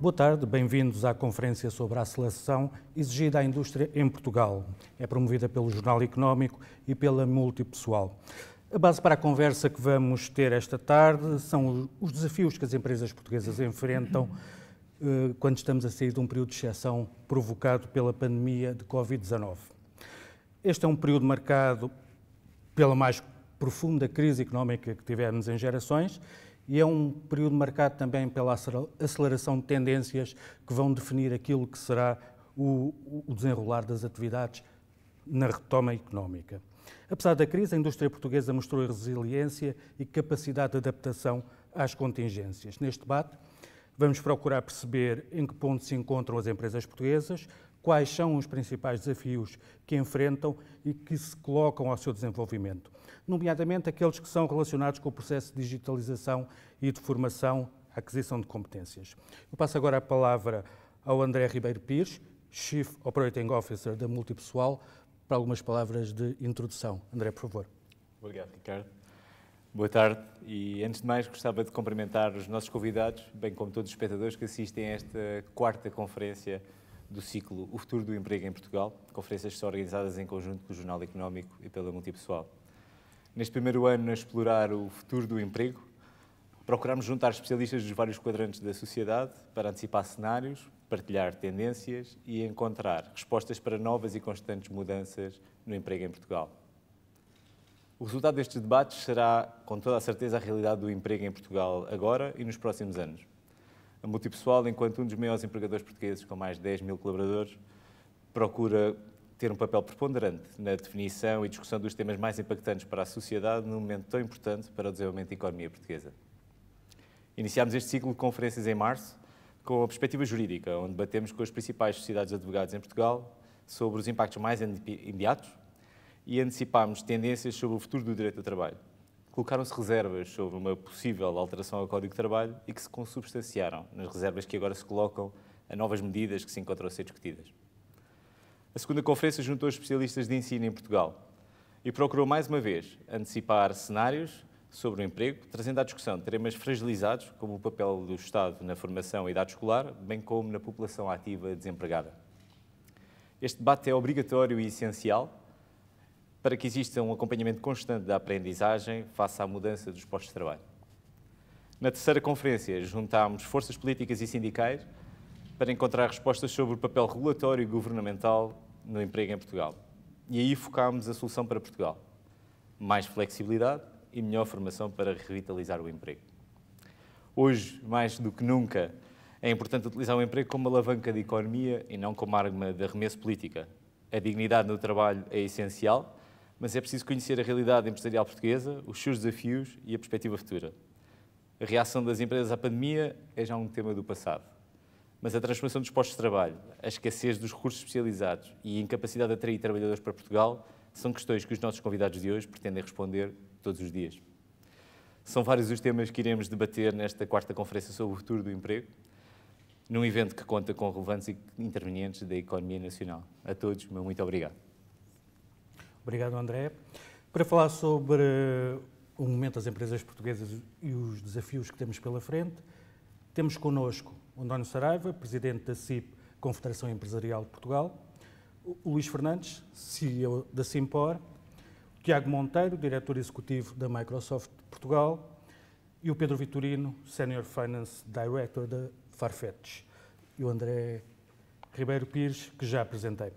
Boa tarde, bem-vindos à conferência sobre a aceleração exigida à indústria em Portugal. É promovida pelo Jornal Económico e pela Multipessoal. A base para a conversa que vamos ter esta tarde são os desafios que as empresas portuguesas enfrentam quando estamos a sair de um período de exceção provocado pela pandemia de Covid-19. Este é um período marcado pela mais profunda crise económica que tivemos em gerações e é um período marcado também pela aceleração de tendências que vão definir aquilo que será o desenrolar das atividades na retoma económica. Apesar da crise, a indústria portuguesa mostrou resiliência e capacidade de adaptação às contingências. Neste debate, vamos procurar perceber em que ponto se encontram as empresas portuguesas, quais são os principais desafios que enfrentam e que se colocam ao seu desenvolvimento, nomeadamente aqueles que são relacionados com o processo de digitalização e de formação, aquisição de competências. Eu passo agora a palavra ao André Ribeiro Pires, Chief Operating Officer da Multipessoal, para algumas palavras de introdução. André, por favor. Obrigado, Ricardo. Boa tarde e, antes de mais, gostava de cumprimentar os nossos convidados, bem como todos os espectadores que assistem a esta quarta conferência do ciclo O Futuro do Emprego em Portugal, conferências que são organizadas em conjunto com o Jornal Económico e pela Multipessoal. Neste primeiro ano, a explorar o futuro do emprego, procuramos juntar especialistas dos vários quadrantes da sociedade para antecipar cenários, partilhar tendências e encontrar respostas para novas e constantes mudanças no emprego em Portugal. O resultado destes debates será, com toda a certeza, a realidade do emprego em Portugal agora e nos próximos anos. A Multipessoal, enquanto um dos maiores empregadores portugueses, com mais de 10 mil colaboradores, procura ter um papel preponderante na definição e discussão dos temas mais impactantes para a sociedade num momento tão importante para o desenvolvimento da economia portuguesa. Iniciámos este ciclo de conferências em março com a perspectiva jurídica, onde debatemos com as principais sociedades de advogados em Portugal sobre os impactos mais imediatos e antecipámos tendências sobre o futuro do direito do trabalho. Colocaram-se reservas sobre uma possível alteração ao Código de Trabalho e que se consubstanciaram nas reservas que agora se colocam a novas medidas que se encontram a ser discutidas. A segunda conferência juntou os especialistas de ensino em Portugal e procurou, mais uma vez, antecipar cenários sobre o emprego, trazendo à discussão temas fragilizados, como o papel do Estado na formação e idade escolar, bem como na população ativa desempregada. Este debate é obrigatório e essencial para que exista um acompanhamento constante da aprendizagem face à mudança dos postos de trabalho. Na terceira conferência, juntámos forças políticas e sindicais para encontrar respostas sobre o papel regulatório e governamental no emprego em Portugal. E aí focámos a solução para Portugal: mais flexibilidade e melhor formação para revitalizar o emprego. Hoje, mais do que nunca, é importante utilizar o emprego como uma alavanca de economia e não como arma de arremesso política. A dignidade no trabalho é essencial, mas é preciso conhecer a realidade empresarial portuguesa, os seus desafios e a perspectiva futura. A reação das empresas à pandemia é já um tema do passado, mas a transformação dos postos de trabalho, a escassez dos recursos especializados e a incapacidade de atrair trabalhadores para Portugal são questões que os nossos convidados de hoje pretendem responder todos os dias. São vários os temas que iremos debater nesta quarta conferência sobre o futuro do emprego, num evento que conta com relevantes intervenientes da economia nacional. A todos, meu muito obrigado. Obrigado, André. Para falar sobre o momento das empresas portuguesas e os desafios que temos pela frente, temos connosco o António Saraiva, presidente da CIP, Confederação Empresarial de Portugal, o Luís Fernandes, CEO da Simpor, o Tiago Monteiro, diretor executivo da Microsoft de Portugal, e o Pedro Vitorino, Senior Finance Director da Farfetch, e o André Ribeiro Pires, que já apresentei.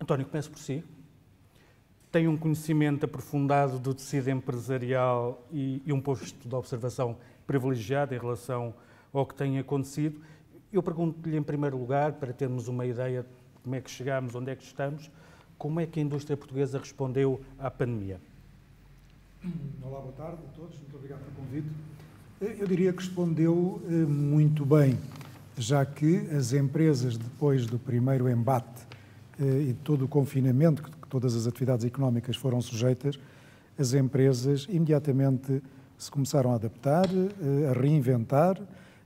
António, comece por si. Tem um conhecimento aprofundado do tecido empresarial e um posto de observação privilegiado em relação ao que tem acontecido. Eu pergunto-lhe, em primeiro lugar, para termos uma ideia de como é que chegamos, onde é que estamos, como é que a indústria portuguesa respondeu à pandemia? Olá, boa tarde a todos, muito obrigado pelo convite. Eu diria que respondeu muito bem, já que as empresas, depois do primeiro embate e todo o confinamento que todas as atividades económicas foram sujeitas, as empresas imediatamente se começaram a adaptar, a reinventar.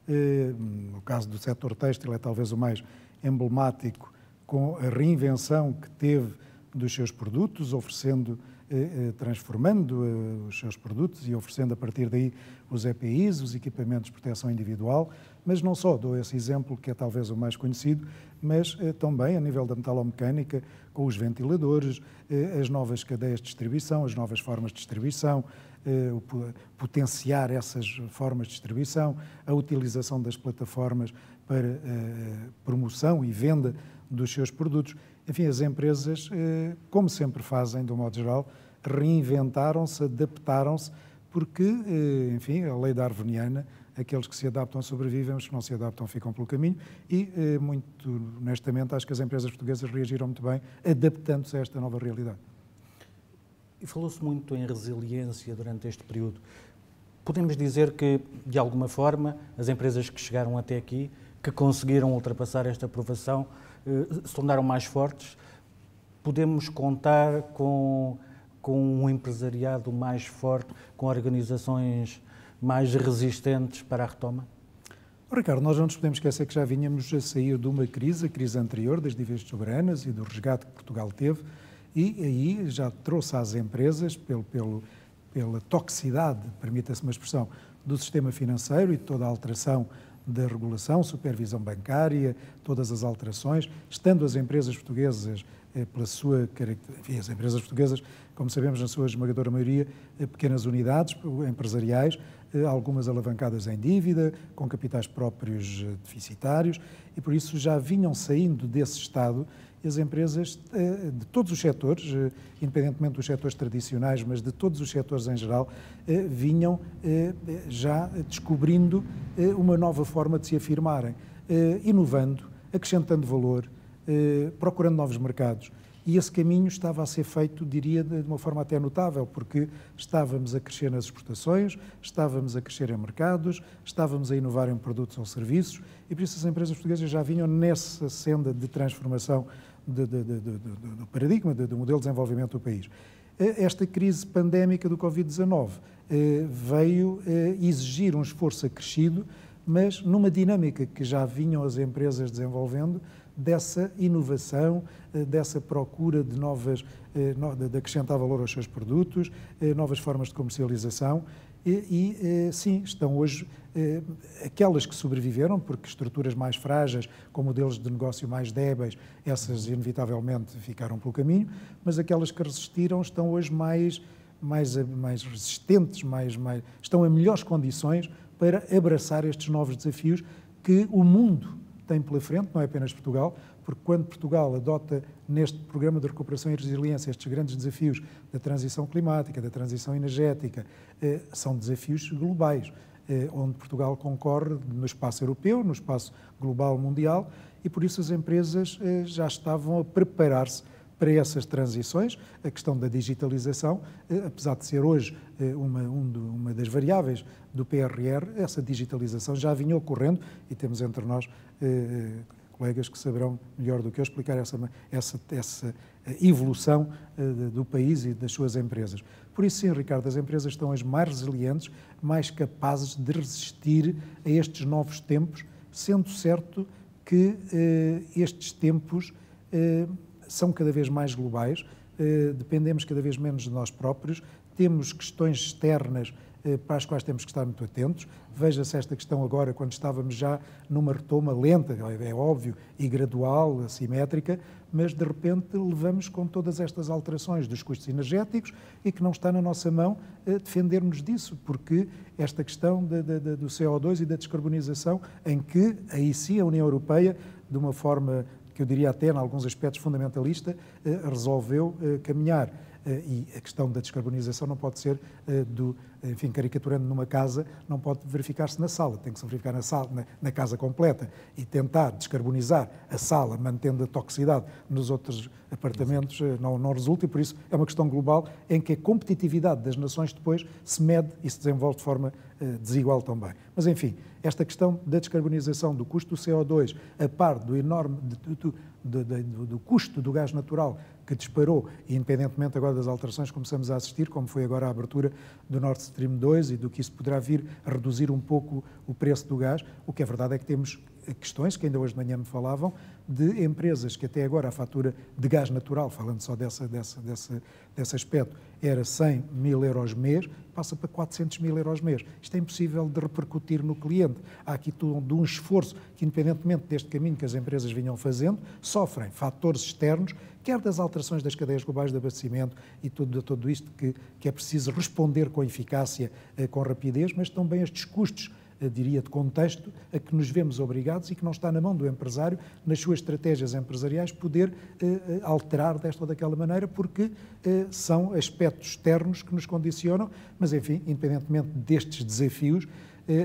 No caso do setor têxtil é talvez o mais emblemático, com a reinvenção que teve dos seus produtos, oferecendo transformando os seus produtos e oferecendo a partir daí os EPIs, os equipamentos de proteção individual, mas não só, dou esse exemplo que é talvez o mais conhecido, mas também a nível da metalomecânica, com os ventiladores, as novas cadeias de distribuição, as novas formas de distribuição, potenciar essas formas de distribuição, a utilização das plataformas para promoção e venda dos seus produtos. Enfim, as empresas, como sempre fazem, de um modo geral, reinventaram-se, adaptaram-se, porque, enfim, a lei darwiniana, aqueles que se adaptam sobrevivem, os que não se adaptam ficam pelo caminho e, muito honestamente, acho que as empresas portuguesas reagiram muito bem, adaptando-se a esta nova realidade. E falou-se muito em resiliência durante este período. Podemos dizer que, de alguma forma, as empresas que chegaram até aqui, que conseguiram ultrapassar esta provação, se tornaram mais fortes? Podemos contar com um empresariado mais forte, com organizações mais resistentes para a retoma? Ricardo, nós não nos podemos esquecer que já vínhamos a sair de uma crise, a crise anterior, das dívidas soberanas e do resgate que Portugal teve, e aí já trouxe às empresas, pela toxicidade, permita-se uma expressão, do sistema financeiro e toda a alteração da regulação, supervisão bancária, todas as alterações, estando as empresas portuguesas, pela sua enfim, as empresas portuguesas, como sabemos, na sua esmagadora maioria, pequenas unidades empresariais, algumas alavancadas em dívida, com capitais próprios deficitários, e por isso já vinham saindo desse estado e as empresas de todos os setores, independentemente dos setores tradicionais, mas de todos os setores em geral, vinham já descobrindo uma nova forma de se afirmarem, inovando, acrescentando valor, procurando novos mercados. E esse caminho estava a ser feito, diria, de uma forma até notável, porque estávamos a crescer nas exportações, estávamos a crescer em mercados, estávamos a inovar em produtos ou serviços, e por isso as empresas portuguesas já vinham nessa senda de transformação do paradigma, do modelo de desenvolvimento do país. Esta crise pandémica do Covid-19 veio exigir um esforço acrescido, mas numa dinâmica que já vinham as empresas desenvolvendo, dessa inovação, dessa procura de de acrescentar valor aos seus produtos, novas formas de comercialização sim, estão hoje aquelas que sobreviveram, porque estruturas mais frágeis, com modelos de negócio mais débeis, essas inevitavelmente ficaram pelo caminho, mas aquelas que resistiram estão hoje mais resistentes, estão em melhores condições para abraçar estes novos desafios que o mundo tem pela frente, não é apenas Portugal, porque quando Portugal adota neste programa de recuperação e resiliência estes grandes desafios da transição climática, da transição energética, são desafios globais, onde Portugal concorre no espaço europeu, no espaço global mundial, e por isso as empresas já estavam a preparar-se para essas transições. A questão da digitalização, apesar de ser hoje uma das variáveis do PRR, essa digitalização já vinha ocorrendo e temos entre nós colegas que saberão melhor do que eu explicar essa evolução do país e das suas empresas. Por isso, sim, Ricardo, as empresas estão hoje mais resilientes, mais capazes de resistir a estes novos tempos, sendo certo que estes tempos são cada vez mais globais, dependemos cada vez menos de nós próprios, temos questões externas para as quais temos que estar muito atentos. Veja-se esta questão agora, quando estávamos já numa retoma lenta, é óbvio, e gradual, assimétrica, mas de repente levamos com todas estas alterações dos custos energéticos e que não está na nossa mão defendermos disso, porque esta questão do CO2 e da descarbonização, em que aí sim a União Europeia, de uma forma que eu diria até, em alguns aspectos fundamentalista, resolveu caminhar. E a questão da descarbonização não pode ser, enfim, caricaturando numa casa, não pode verificar-se na sala, tem que se verificar na casa completa e tentar descarbonizar a sala, mantendo a toxicidade nos outros apartamentos, não resulta, e por isso é uma questão global em que a competitividade das nações depois se mede e se desenvolve de forma desigual também. Mas, enfim, esta questão da descarbonização, do custo do CO2, a par do enorme do custo do gás natural que disparou, e independentemente agora das alterações que começamos a assistir, como foi agora a abertura do Nord Stream 2 e do que isso poderá vir a reduzir um pouco o preço do gás, o que é verdade é que temos questões que ainda hoje de manhã me falavam, de empresas que até agora a fatura de gás natural, falando só desse aspecto, era 100 mil euros mês, passa para 400 mil euros mês. Isto é impossível de repercutir no cliente. Há aqui todo um esforço que, independentemente deste caminho que as empresas vinham fazendo, sofrem fatores externos, quer das alterações das cadeias globais de abastecimento e tudo isto que é preciso responder com eficácia, com rapidez, mas também estes custos, diria, de contexto, a que nos vemos obrigados e que não está na mão do empresário, nas suas estratégias empresariais, poder alterar desta ou daquela maneira, porque são aspectos externos que nos condicionam, mas, enfim, independentemente destes desafios,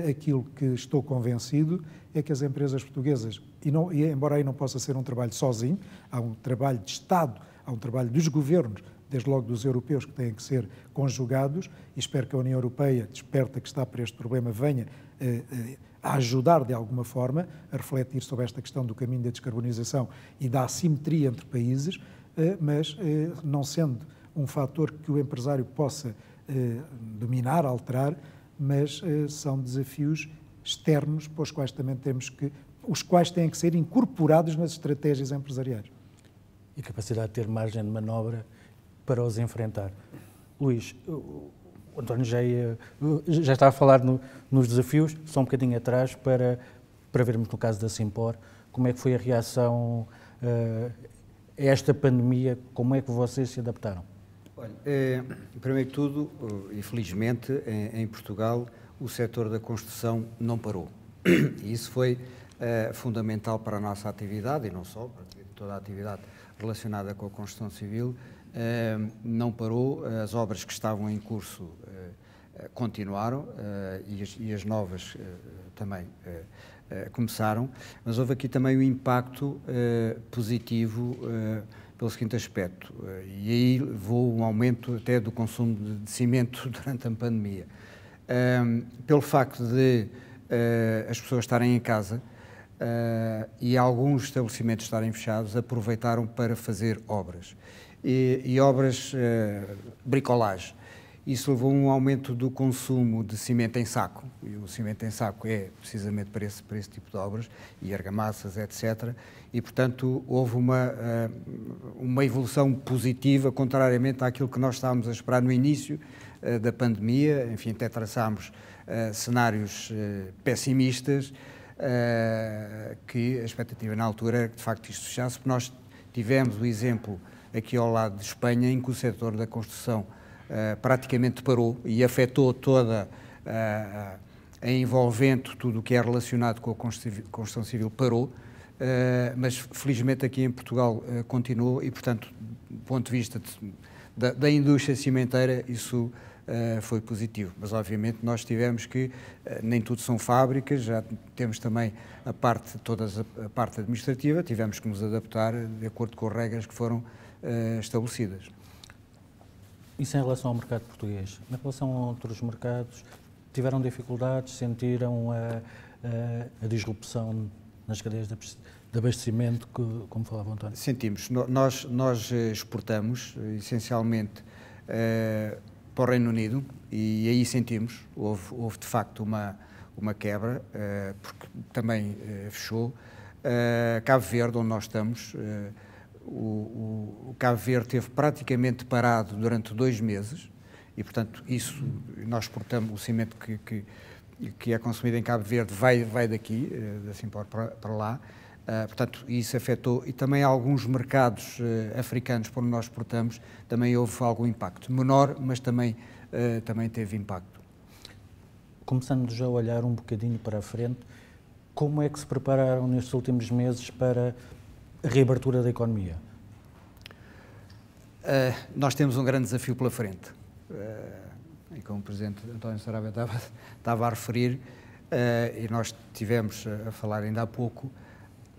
aquilo que estou convencido é que as empresas portuguesas, e embora aí não possa ser um trabalho sozinho, há um trabalho de Estado, há um trabalho dos governos, desde logo dos europeus, que têm que ser conjugados, e espero que a União Europeia, desperta que está para este problema, venha a ajudar de alguma forma a refletir sobre esta questão do caminho da descarbonização e da assimetria entre países, mas não sendo um fator que o empresário possa dominar, alterar, mas são desafios externos para os quais também os quais têm que ser incorporados nas estratégias empresariais. E capacidade de ter margem de manobra para os enfrentar. Luís, o António já está a falar nos desafios, só um bocadinho atrás, para vermos no caso da Simpor, como é que foi a reação a esta pandemia, como é que vocês se adaptaram? Olha, primeiro de tudo, e felizmente, em Portugal, o setor da construção não parou. E isso foi fundamental para a nossa atividade, e não só, para toda a atividade relacionada com a construção civil, não parou, as obras que estavam em curso continuaram e as novas também começaram, mas houve aqui também um impacto positivo pelo seguinte aspecto, e aí levou um aumento até do consumo de cimento durante a pandemia. Pelo facto de as pessoas estarem em casa e alguns estabelecimentos estarem fechados, aproveitaram para fazer obras. E obras bricolagem. Isso levou a um aumento do consumo de cimento em saco, e o cimento em saco é precisamente para esse tipo de obras, e argamassas, etc. E, portanto, houve uma evolução positiva, contrariamente àquilo que nós estávamos a esperar no início da pandemia. Enfim, até traçámos cenários pessimistas, que a expectativa na altura era que, de facto, isto fechasse, porque nós tivemos o exemplo aqui ao lado de Espanha, em que o setor da construção praticamente parou e afetou toda a envolvente, tudo o que é relacionado com a construção civil parou, mas felizmente aqui em Portugal continuou e, portanto, do ponto de vista da indústria cimenteira, isso foi positivo. Mas, obviamente, nós tivemos que, nem tudo são fábricas, já temos também a parte administrativa, tivemos que nos adaptar de acordo com as regras que foram estabelecidas. Isso em relação ao mercado português. Em relação a outros mercados, tiveram dificuldades, sentiram a disrupção nas cadeias de abastecimento, como falava o António? Sentimos. Nós exportamos, essencialmente, para o Reino Unido, e aí sentimos. Houve de facto uma quebra, porque também fechou. Cabo Verde, onde nós estamos, o Cabo Verde esteve praticamente parado durante 2 meses e, portanto, isso, nós exportamos o cimento que é consumido em Cabo Verde, vai daqui, assim para lá, portanto, isso afetou, e também alguns mercados africanos por onde nós exportamos, também houve algum impacto, menor, mas também teve impacto. Começando já a olhar um bocadinho para a frente, como é que se prepararam nestes últimos meses para a reabertura da economia? Nós temos um grande desafio pela frente. E como o Presidente António Sarabia estava a referir, e nós tivemos a falar ainda há pouco,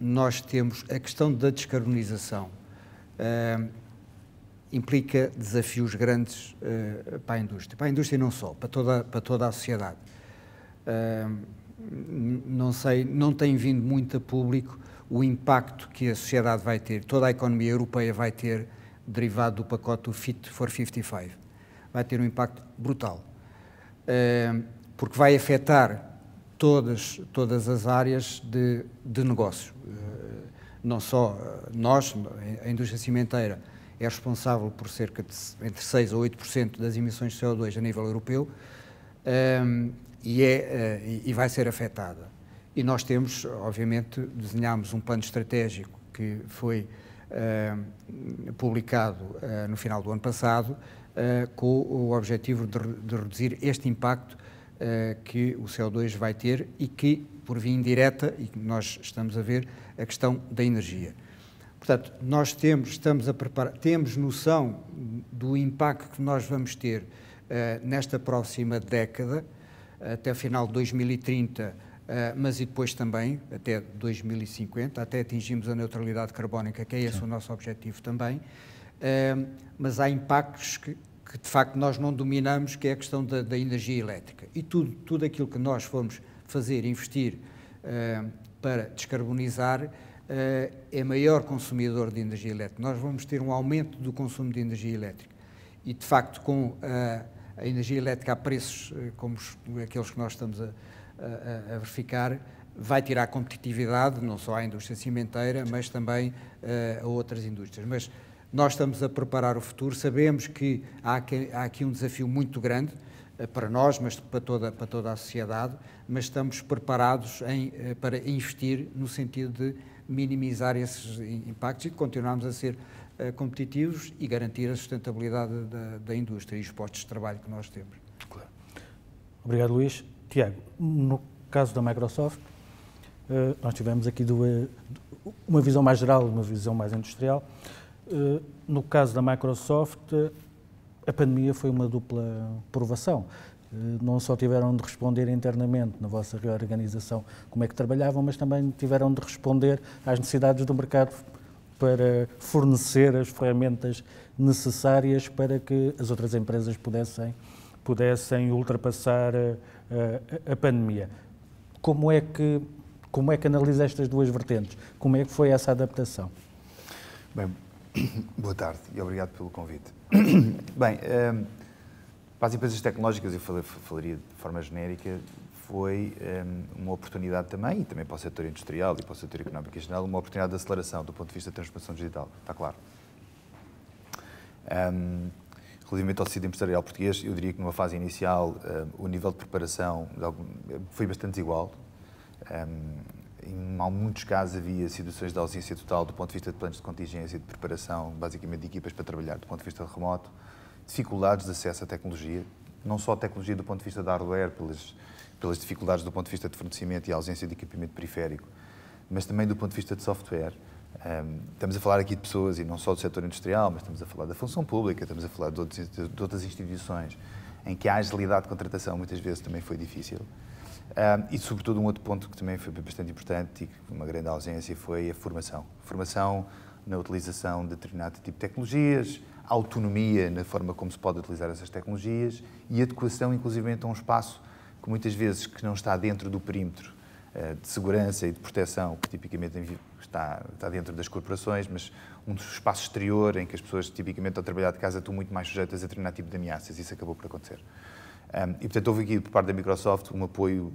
nós temos a questão da descarbonização. Implica desafios grandes para a indústria e não só, para toda a sociedade. Não tem vindo muito a público o impacto que a sociedade vai ter, toda a economia europeia vai ter, derivado do pacote do Fit for 55. Vai ter um impacto brutal, porque vai afetar todas as áreas de negócio. Não só nós, a indústria cimenteira é responsável por cerca de entre 6% a 8% das emissões de CO2 a nível europeu, e vai ser afetada. E nós temos, obviamente, desenhámos um plano estratégico que foi publicado no final do ano passado, com o objetivo de reduzir este impacto que o CO2 vai ter e que, por via indireta, e que nós estamos a ver, a questão da energia. Portanto, nós temos noção do impacto que nós vamos ter nesta próxima década, até o final de 2030, mas e depois também, até 2050, até atingirmos a neutralidade carbónica, que é esse o nosso objetivo também, mas há impactos que de facto nós não dominamos, que é a questão da energia elétrica. E tudo aquilo que nós formos fazer, investir para descarbonizar, é maior consumidor de energia elétrica. Nós vamos ter um aumento do consumo de energia elétrica. E, de facto, com a energia elétrica a preços como aqueles que nós estamos a verificar, vai tirar competitividade, não só à indústria cimenteira, mas também a outras indústrias. Mas nós estamos a preparar o futuro, sabemos que há aqui um desafio muito grande para nós, mas para toda a sociedade, mas estamos preparados para investir no sentido de minimizar esses impactos e de continuarmos a ser competitivos e garantir a sustentabilidade da indústria e os postos de trabalho que nós temos. Claro. Obrigado, Luís. Tiago, no caso da Microsoft, nós tivemos aqui uma visão mais geral, uma visão mais industrial. No caso da Microsoft, a pandemia foi uma dupla provação. Não só tiveram de responder internamente na vossa reorganização como é que trabalhavam, mas também tiveram de responder às necessidades do mercado para fornecer as ferramentas necessárias para que as outras empresas pudessem ultrapassar a pandemia. Como é que analisa estas duas vertentes? Como é que foi essa adaptação? Bem, boa tarde e obrigado pelo convite. Bem, para as empresas tecnológicas, eu falaria de forma genérica, foi uma oportunidade também, e também para o setor industrial e para o setor económico em geral, uma oportunidade de aceleração do ponto de vista da transformação digital, está claro. Relativamente ao tecido empresarial português, eu diria que numa fase inicial o nível de preparação foi bastante desigual. Em muitos casos havia situações de ausência total do ponto de vista de planos de contingência e de preparação, basicamente de equipas para trabalhar do ponto de vista remoto, dificuldades de acesso à tecnologia, não só a tecnologia do ponto de vista de hardware, pelas dificuldades do ponto de vista de fornecimento e a ausência de equipamento periférico, mas também do ponto de vista de software. Estamos a falar aqui de pessoas, e não só do setor industrial, mas estamos a falar da função pública, estamos a falar de outras instituições, em que a agilidade de contratação muitas vezes também foi difícil. E, sobretudo, um outro ponto que também foi bastante importante e que uma grande ausência foi a formação. Formação na utilização de determinado tipo de tecnologias, autonomia na forma como se pode utilizar essas tecnologias e adequação, inclusive, a um espaço que muitas vezes que não está dentro do perímetro de segurança e de proteção, que tipicamente está dentro das corporações, mas um espaço exterior em que as pessoas tipicamente ao trabalhar de casa estão muito mais sujeitas a determinado tipo de ameaças. Isso acabou por acontecer. E, portanto, houve aqui, por parte da Microsoft, um apoio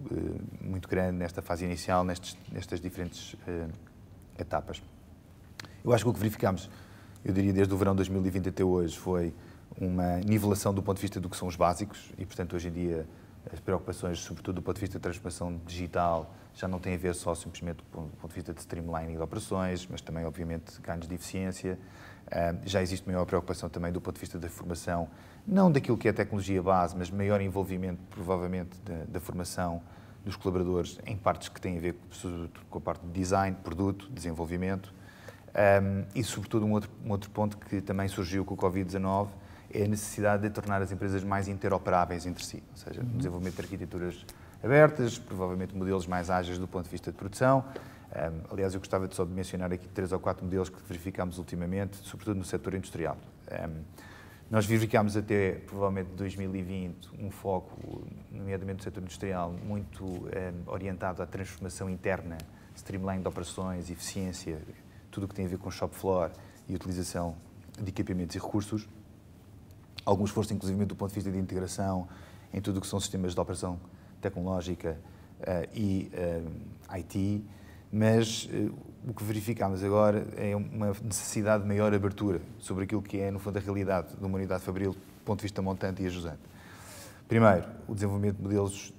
muito grande nesta fase inicial, nestas diferentes etapas. Eu acho que o que verificámos, eu diria, desde o verão de 2020 até hoje, foi uma nivelação do ponto de vista do que são os básicos e, portanto, hoje em dia, as preocupações, sobretudo do ponto de vista da transformação digital, já não têm a ver só simplesmente do ponto de vista de streamlining de operações, mas também, obviamente, ganhos de eficiência. Já existe maior preocupação também do ponto de vista da formação, não daquilo que é a tecnologia base, mas maior envolvimento, provavelmente, da formação dos colaboradores em partes que têm a ver com a parte de design, produto, desenvolvimento. E, sobretudo, um outro ponto que também surgiu com o Covid-19 é a necessidade de tornar as empresas mais interoperáveis entre si, ou seja, o desenvolvimento de arquiteturas abertas, provavelmente modelos mais ágeis do ponto de vista de produção. Aliás, eu gostava só de mencionar aqui 3 ou 4 modelos que verificámos ultimamente, sobretudo no setor industrial. Nós verificámos até, provavelmente, 2020, um foco, nomeadamente no setor industrial, muito orientado à transformação interna, streamline de operações, eficiência, tudo o que tem a ver com shop floor e utilização de equipamentos e recursos. Algum esforço, inclusive, do ponto de vista de integração em tudo o que são sistemas de operação tecnológica e IT, mas o que verificámos agora é uma necessidade de maior abertura sobre aquilo que é, no fundo, a realidade de uma unidade fabril do ponto de vista montante e ajusante. Primeiro, o desenvolvimento de modelos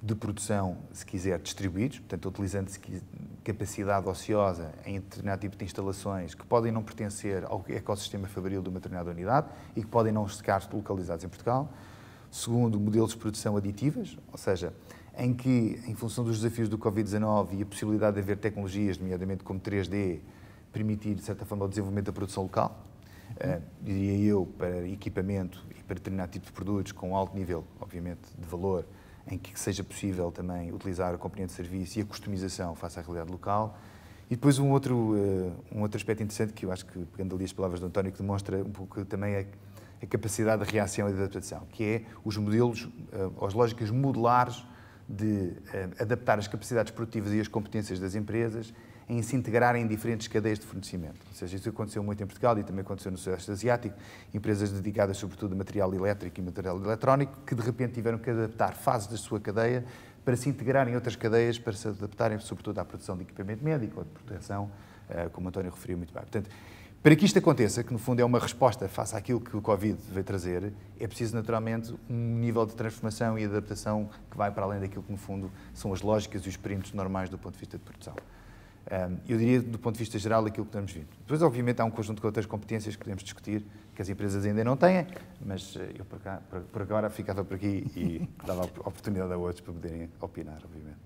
de produção, se quiser, distribuídos, portanto, utilizando capacidade ociosa em determinado tipo de instalações que podem não pertencer ao ecossistema fabril de uma determinada unidade e que podem não estar localizados em Portugal. Segundo, modelos de produção aditivas, ou seja, em que, em função dos desafios do Covid-19 e a possibilidade de haver tecnologias, nomeadamente como 3D, permitir, de certa forma, o desenvolvimento da produção local, diria eu, para equipamento e para determinado tipo de produtos com alto nível, obviamente, de valor, em que seja possível também utilizar a componente de serviço e a customização face à realidade local. E depois um outro aspecto interessante, que eu acho que, pegando ali as palavras do António, que demonstra um pouco também a capacidade de reação e de adaptação, que é os modelos, as lógicas modulares de adaptar as capacidades produtivas e as competências das empresas em se integrarem em diferentes cadeias de fornecimento. Ou seja, isso aconteceu muito em Portugal e também aconteceu no Sudeste Asiático, empresas dedicadas sobretudo a material elétrico e material eletrónico, que de repente tiveram que adaptar fases da sua cadeia para se integrarem em outras cadeias, para se adaptarem sobretudo à produção de equipamento médico ou de proteção, como o António referiu muito bem. Portanto, para que isto aconteça, que no fundo é uma resposta face àquilo que o Covid veio trazer, é preciso naturalmente um nível de transformação e adaptação que vai para além daquilo que no fundo são as lógicas e os perímetros normais do ponto de vista de produção. Eu diria, do ponto de vista geral, aquilo que estamos vindo. Depois, obviamente, há um conjunto de outras competências que podemos discutir, que as empresas ainda não têm, mas eu por agora ficava por aqui e dava a oportunidade a outros para poderem opinar, obviamente.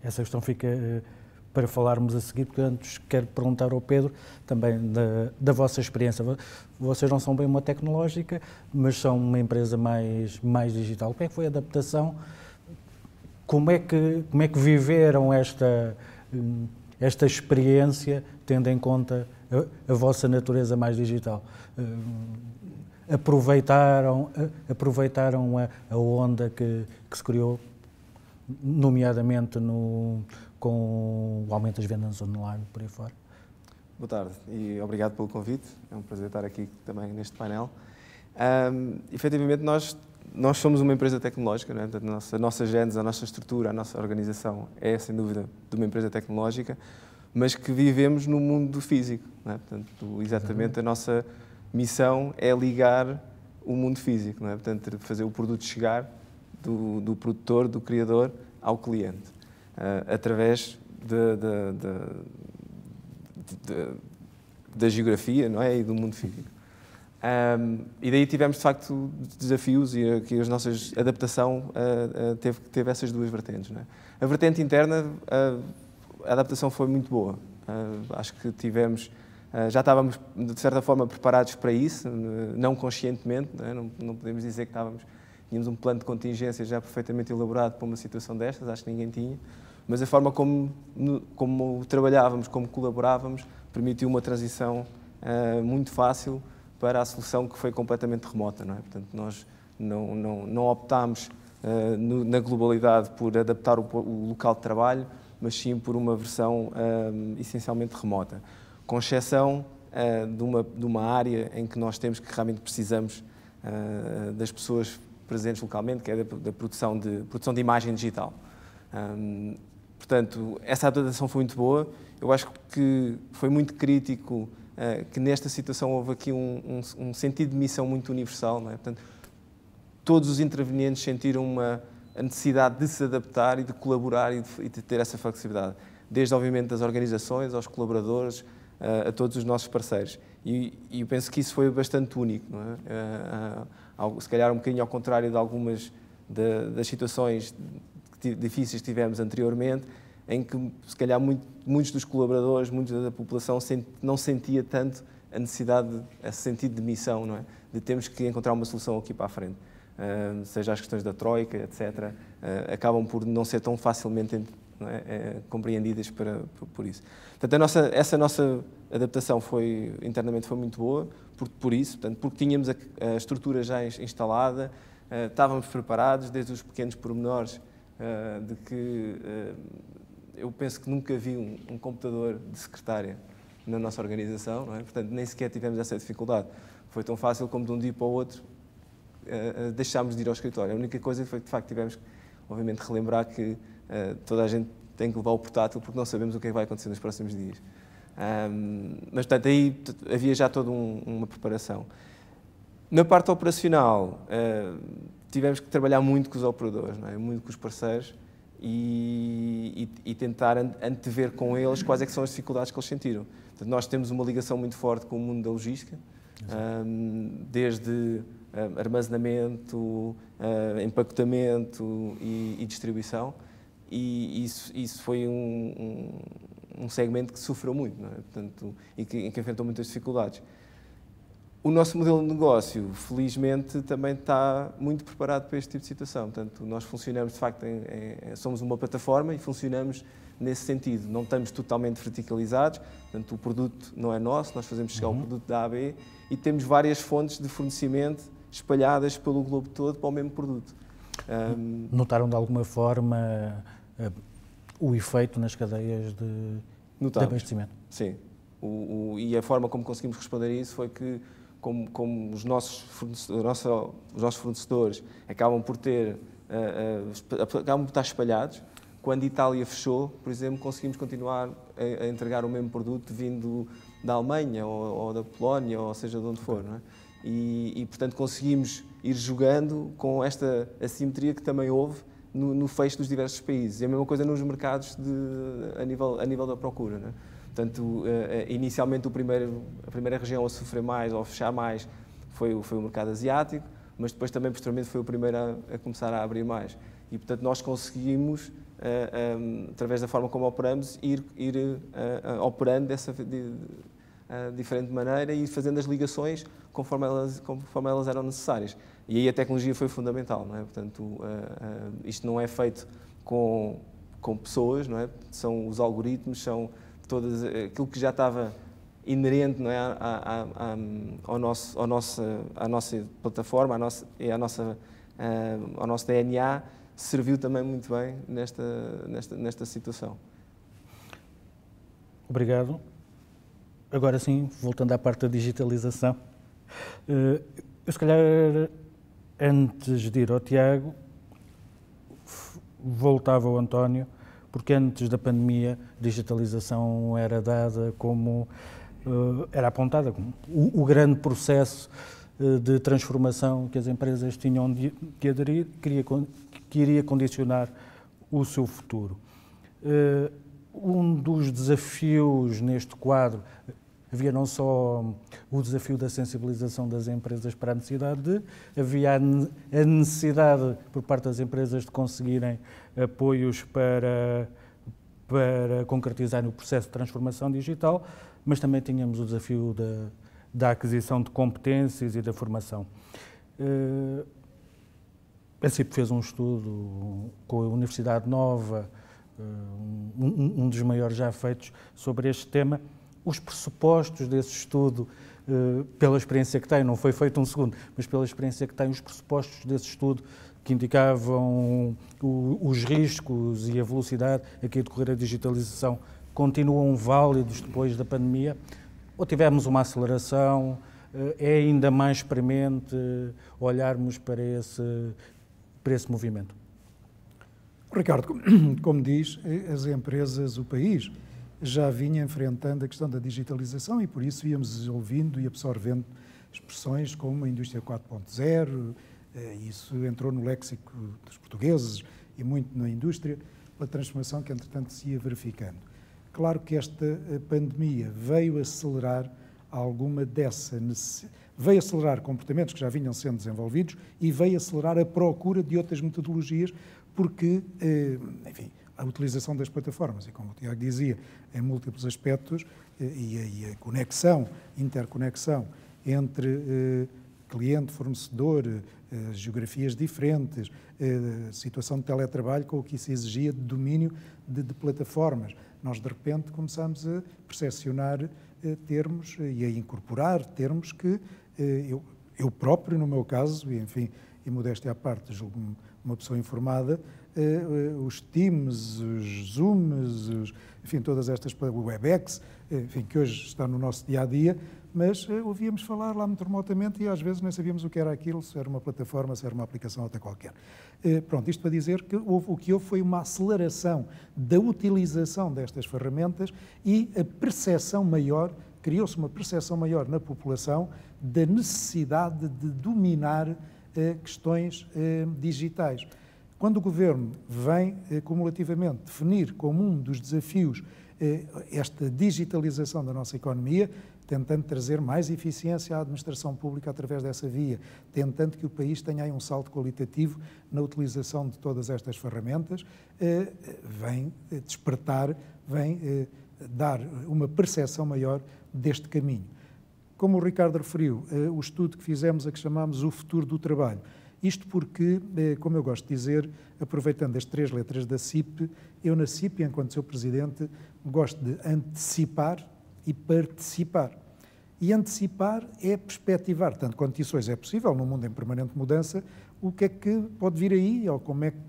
Essa questão fica para falarmos a seguir, porque antes quero perguntar ao Pedro também da vossa experiência. Vocês não são bem uma tecnológica, mas são uma empresa mais digital. Como é que foi a adaptação? Como é que viveram esta experiência, tendo em conta a vossa natureza mais digital? Aproveitaram a onda que se criou, nomeadamente com o aumento das vendas online, por aí fora? Boa tarde e obrigado pelo convite. É um prazer estar aqui também neste painel. Efetivamente, nós somos uma empresa tecnológica, não é? Portanto, a nossa gênese, a nossa estrutura, a nossa organização é, sem dúvida, de uma empresa tecnológica, mas que vivemos no mundo físico. Não é? Portanto, exatamente a nossa missão é ligar o mundo físico, não é? Portanto, fazer o produto chegar do produtor, do criador, ao cliente, através da geografia, não é? E do mundo físico. E daí tivemos, de facto, desafios e que a nossa adaptação teve essas duas vertentes. Não é? A vertente interna, a adaptação foi muito boa. Acho que já estávamos, de certa forma, preparados para isso, não conscientemente, não é? Não podemos dizer que tínhamos um plano de contingência já perfeitamente elaborado para uma situação destas, acho que ninguém tinha, mas a forma como trabalhávamos, como colaborávamos, permitiu uma transição muito fácil para a solução que foi completamente remota. Não é? Portanto, nós não optámos na globalidade por adaptar o local de trabalho, mas sim por uma versão essencialmente remota, com exceção de uma área em que nós temos que realmente precisamos das pessoas presentes localmente, que é da produção de imagem digital. Portanto, essa adaptação foi muito boa. Eu acho que foi muito crítico que nesta situação houve aqui um sentido de missão muito universal. Não é? Portanto, todos os intervenientes sentiram a necessidade de se adaptar e de colaborar e de ter essa flexibilidade. Desde, obviamente, das organizações, aos colaboradores, a todos os nossos parceiros. E eu penso que isso foi bastante único. Não é? Se calhar um bocadinho ao contrário de algumas das situações difíceis que tivemos anteriormente, em que, se calhar, muitos dos colaboradores, muita da população não sentia tanto a necessidade, esse sentido de missão, não é? De termos que encontrar uma solução aqui para a frente. Seja as questões da troika, etc., acabam por não ser tão facilmente compreendidas por isso. Portanto, essa nossa adaptação internamente foi muito boa, por isso, portanto, porque tínhamos a estrutura já instalada, estávamos preparados, desde os pequenos pormenores, de que eu penso que nunca vi um computador de secretária na nossa organização, não é? Portanto, nem sequer tivemos essa dificuldade. Foi tão fácil como de um dia para o outro deixámos de ir ao escritório. A única coisa foi que, de facto, tivemos obviamente, relembrar que toda a gente tem que levar o portátil porque não sabemos o que é que vai acontecer nos próximos dias. Mas, portanto, aí havia já toda uma preparação. Na parte operacional, tivemos que trabalhar muito com os operadores, não é? Muito com os parceiros e tentar antever com eles quais é que são as dificuldades que eles sentiram. Portanto, nós temos uma ligação muito forte com o mundo da logística, desde armazenamento, empacotamento e distribuição, e isso foi um segmento que sofreu muito, não é? Portanto, e que enfrentou muitas dificuldades. O nosso modelo de negócio, felizmente, também está muito preparado para este tipo de situação. Portanto, nós funcionamos, de facto, somos uma plataforma e funcionamos nesse sentido. Não estamos totalmente verticalizados, portanto, o produto não é nosso, nós fazemos chegar o produto da AB e temos várias fontes de fornecimento espalhadas pelo globo todo para o mesmo produto. Notaram, de alguma forma, o efeito nas cadeias de abastecimento? Sim. E a forma como conseguimos responder a isso foi que, como os nossos fornecedores acabam por estar espalhados, quando a Itália fechou, por exemplo, conseguimos continuar a entregar o mesmo produto vindo da Alemanha ou da Polónia, ou seja, de onde for, não é? E, portanto, conseguimos ir jogando com esta assimetria que também houve no fecho dos diversos países. E a mesma coisa nos mercados a nível da procura, não é? Portanto, inicialmente a primeira região a sofrer mais ou a fechar mais foi o mercado asiático, mas depois também, posteriormente, foi o primeiro a começar a abrir mais. E, portanto, nós conseguimos, através da forma como operamos, ir operando dessa diferente maneira e fazendo as ligações conforme elas eram necessárias. E aí a tecnologia foi fundamental, não é? Portanto, isto não é feito com pessoas, não é? São os algoritmos, são aquilo que já estava inerente, não é, à nossa plataforma, ao nosso DNA, serviu também muito bem nesta situação. Obrigado. Agora sim, voltando à parte da digitalização, eu se calhar, antes de ir ao Tiago, voltava ao António, porque antes da pandemia a digitalização era dada como, era apontada como o grande processo de transformação que as empresas tinham que aderir, que iria condicionar o seu futuro. Um dos desafios neste quadro, havia não só o desafio da sensibilização das empresas para a necessidade havia a necessidade por parte das empresas de conseguirem apoios para concretizarem o processo de transformação digital, mas também tínhamos o desafio da aquisição de competências e da formação. A CIP fez um estudo com a Universidade Nova, um dos maiores já feitos sobre este tema. Os pressupostos desse estudo, pela experiência que tem, não foi feito um segundo, mas pela experiência que tem, os pressupostos desse estudo que indicavam os riscos e a velocidade a que ia decorrer a digitalização continuam válidos depois da pandemia? Ou tivemos uma aceleração? É ainda mais premente olharmos para esse movimento? Ricardo, como diz, as empresas, o país, já vinha enfrentando a questão da digitalização e por isso íamos ouvindo e absorvendo expressões como a indústria 4.0, isso entrou no léxico dos portugueses e muito na indústria, pela transformação que entretanto se ia verificando. Claro que esta pandemia veio acelerar alguma veio acelerar comportamentos que já vinham sendo desenvolvidos e veio acelerar a procura de outras metodologias porque, enfim, a utilização das plataformas, e como o Tiago dizia, em múltiplos aspectos, e a interconexão entre cliente, fornecedor, geografias diferentes, situação de teletrabalho com o que isso exigia de domínio de plataformas. Nós, de repente, começamos a percepcionar termos e a incorporar termos que eu próprio, no meu caso, e enfim, e modéstia à parte, julgo-me uma pessoa informada, os Teams, os Zooms, enfim, todas estas, o WebEx, enfim, que hoje está no nosso dia-a-dia, mas ouvíamos falar lá muito remotamente e às vezes nem sabíamos o que era aquilo, se era uma plataforma, se era uma aplicação outra qualquer. Pronto, isto para dizer que o que houve foi uma aceleração da utilização destas ferramentas e a percepção maior, criou-se uma percepção maior na população da necessidade de dominar questões digitais. Quando o Governo vem, cumulativamente, definir como um dos desafios esta digitalização da nossa economia, tentando trazer mais eficiência à administração pública através dessa via, tentando que o país tenha aí um salto qualitativo na utilização de todas estas ferramentas, vem despertar, vem dar uma percepção maior deste caminho. Como o Ricardo referiu, o estudo que fizemos é que chamamos o futuro do trabalho. Isto porque, como eu gosto de dizer, aproveitando as 3 letras da CIP, eu na CIP, enquanto seu presidente, gosto de antecipar e participar. E antecipar é perspectivar, tanto quanto isso hoje é possível, num mundo em permanente mudança, o que é que pode vir aí, ou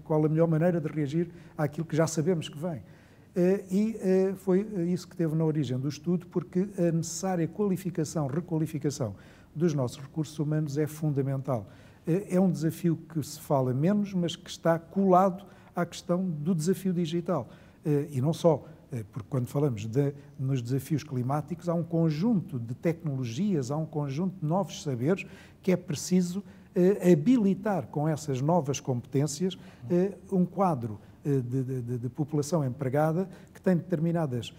qual a melhor maneira de reagir àquilo que já sabemos que vem. Foi isso que teve na origem do estudo, porque a necessária qualificação, requalificação dos nossos recursos humanos é fundamental. É um desafio que se fala menos, mas que está colado à questão do desafio digital. E não só, porque quando falamos nos desafios climáticos, há um conjunto de tecnologias, há um conjunto de novos saberes que é preciso habilitar com essas novas competências um quadro de população empregada que tem determinadas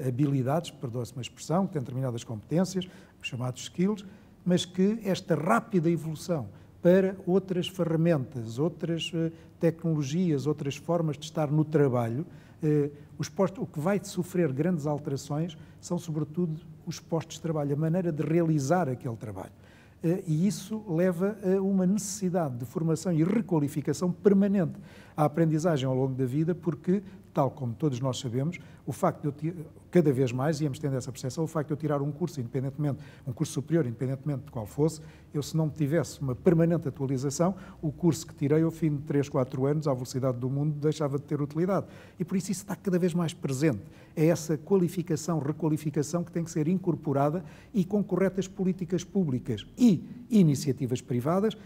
habilidades, perdoa-se uma expressão, que tem determinadas competências, chamados skills, mas que esta rápida evolução para outras ferramentas, outras tecnologias, outras formas de estar no trabalho, o que vai sofrer grandes alterações são, sobretudo, os postos de trabalho, a maneira de realizar aquele trabalho. E isso leva a uma necessidade de formação e requalificação permanente à aprendizagem ao longo da vida, porque, tal como todos nós sabemos, o facto de eu cada vez mais, íamos tendo essa percepção, o facto de eu tirar um curso independentemente, um curso superior, independentemente de qual fosse, eu se não tivesse uma permanente atualização, o curso que tirei ao fim de 3, 4 anos, à velocidade do mundo, deixava de ter utilidade. E por isso está cada vez mais presente. É essa qualificação, requalificação que tem que ser incorporada e com corretas políticas públicas e iniciativas privadas,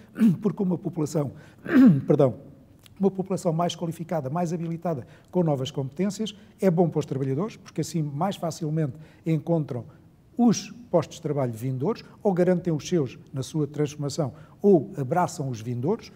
porque uma população, uma população mais qualificada, mais habilitada, com novas competências, é bom para os trabalhadores, porque assim mais facilmente encontram os postos de trabalho vindouros, ou garantem os seus na sua transformação, ou abraçam os vindouros.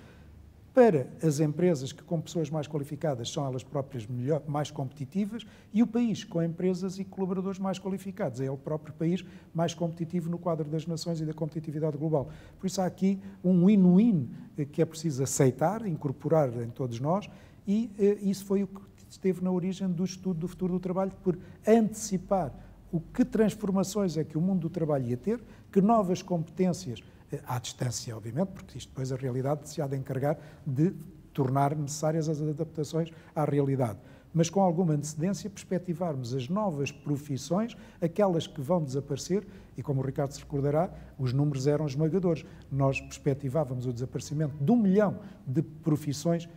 Para as empresas que com pessoas mais qualificadas são elas próprias mais competitivas, e o país com empresas e colaboradores mais qualificados. É o próprio país mais competitivo no quadro das nações e da competitividade global. Por isso há aqui um win-win que é preciso aceitar, incorporar em todos nós, e isso foi o que esteve na origem do estudo do futuro do trabalho, por antecipar o que transformações é que o mundo do trabalho ia ter, que novas competências, à distância, obviamente, porque isto depois a realidade se há de encarregar de tornar necessárias as adaptações à realidade. Mas com alguma antecedência, perspectivarmos as novas profissões, aquelas que vão desaparecer, e como o Ricardo se recordará, os números eram esmagadores. Nós perspectivávamos o desaparecimento de 1 milhão de profissões,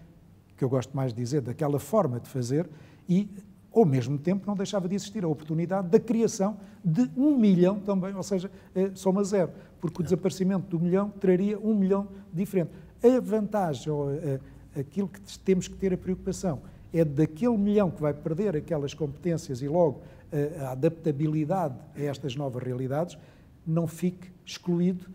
que eu gosto mais de dizer, daquela forma de fazer, e ao mesmo tempo não deixava de existir a oportunidade da criação de 1 milhão também, ou seja, soma zero, porque o desaparecimento do 1 milhão traria 1 milhão diferente. A vantagem, ou aquilo que temos que ter a preocupação, é daquele 1 milhão que vai perder aquelas competências e logo a adaptabilidade a estas novas realidades, não fique excluído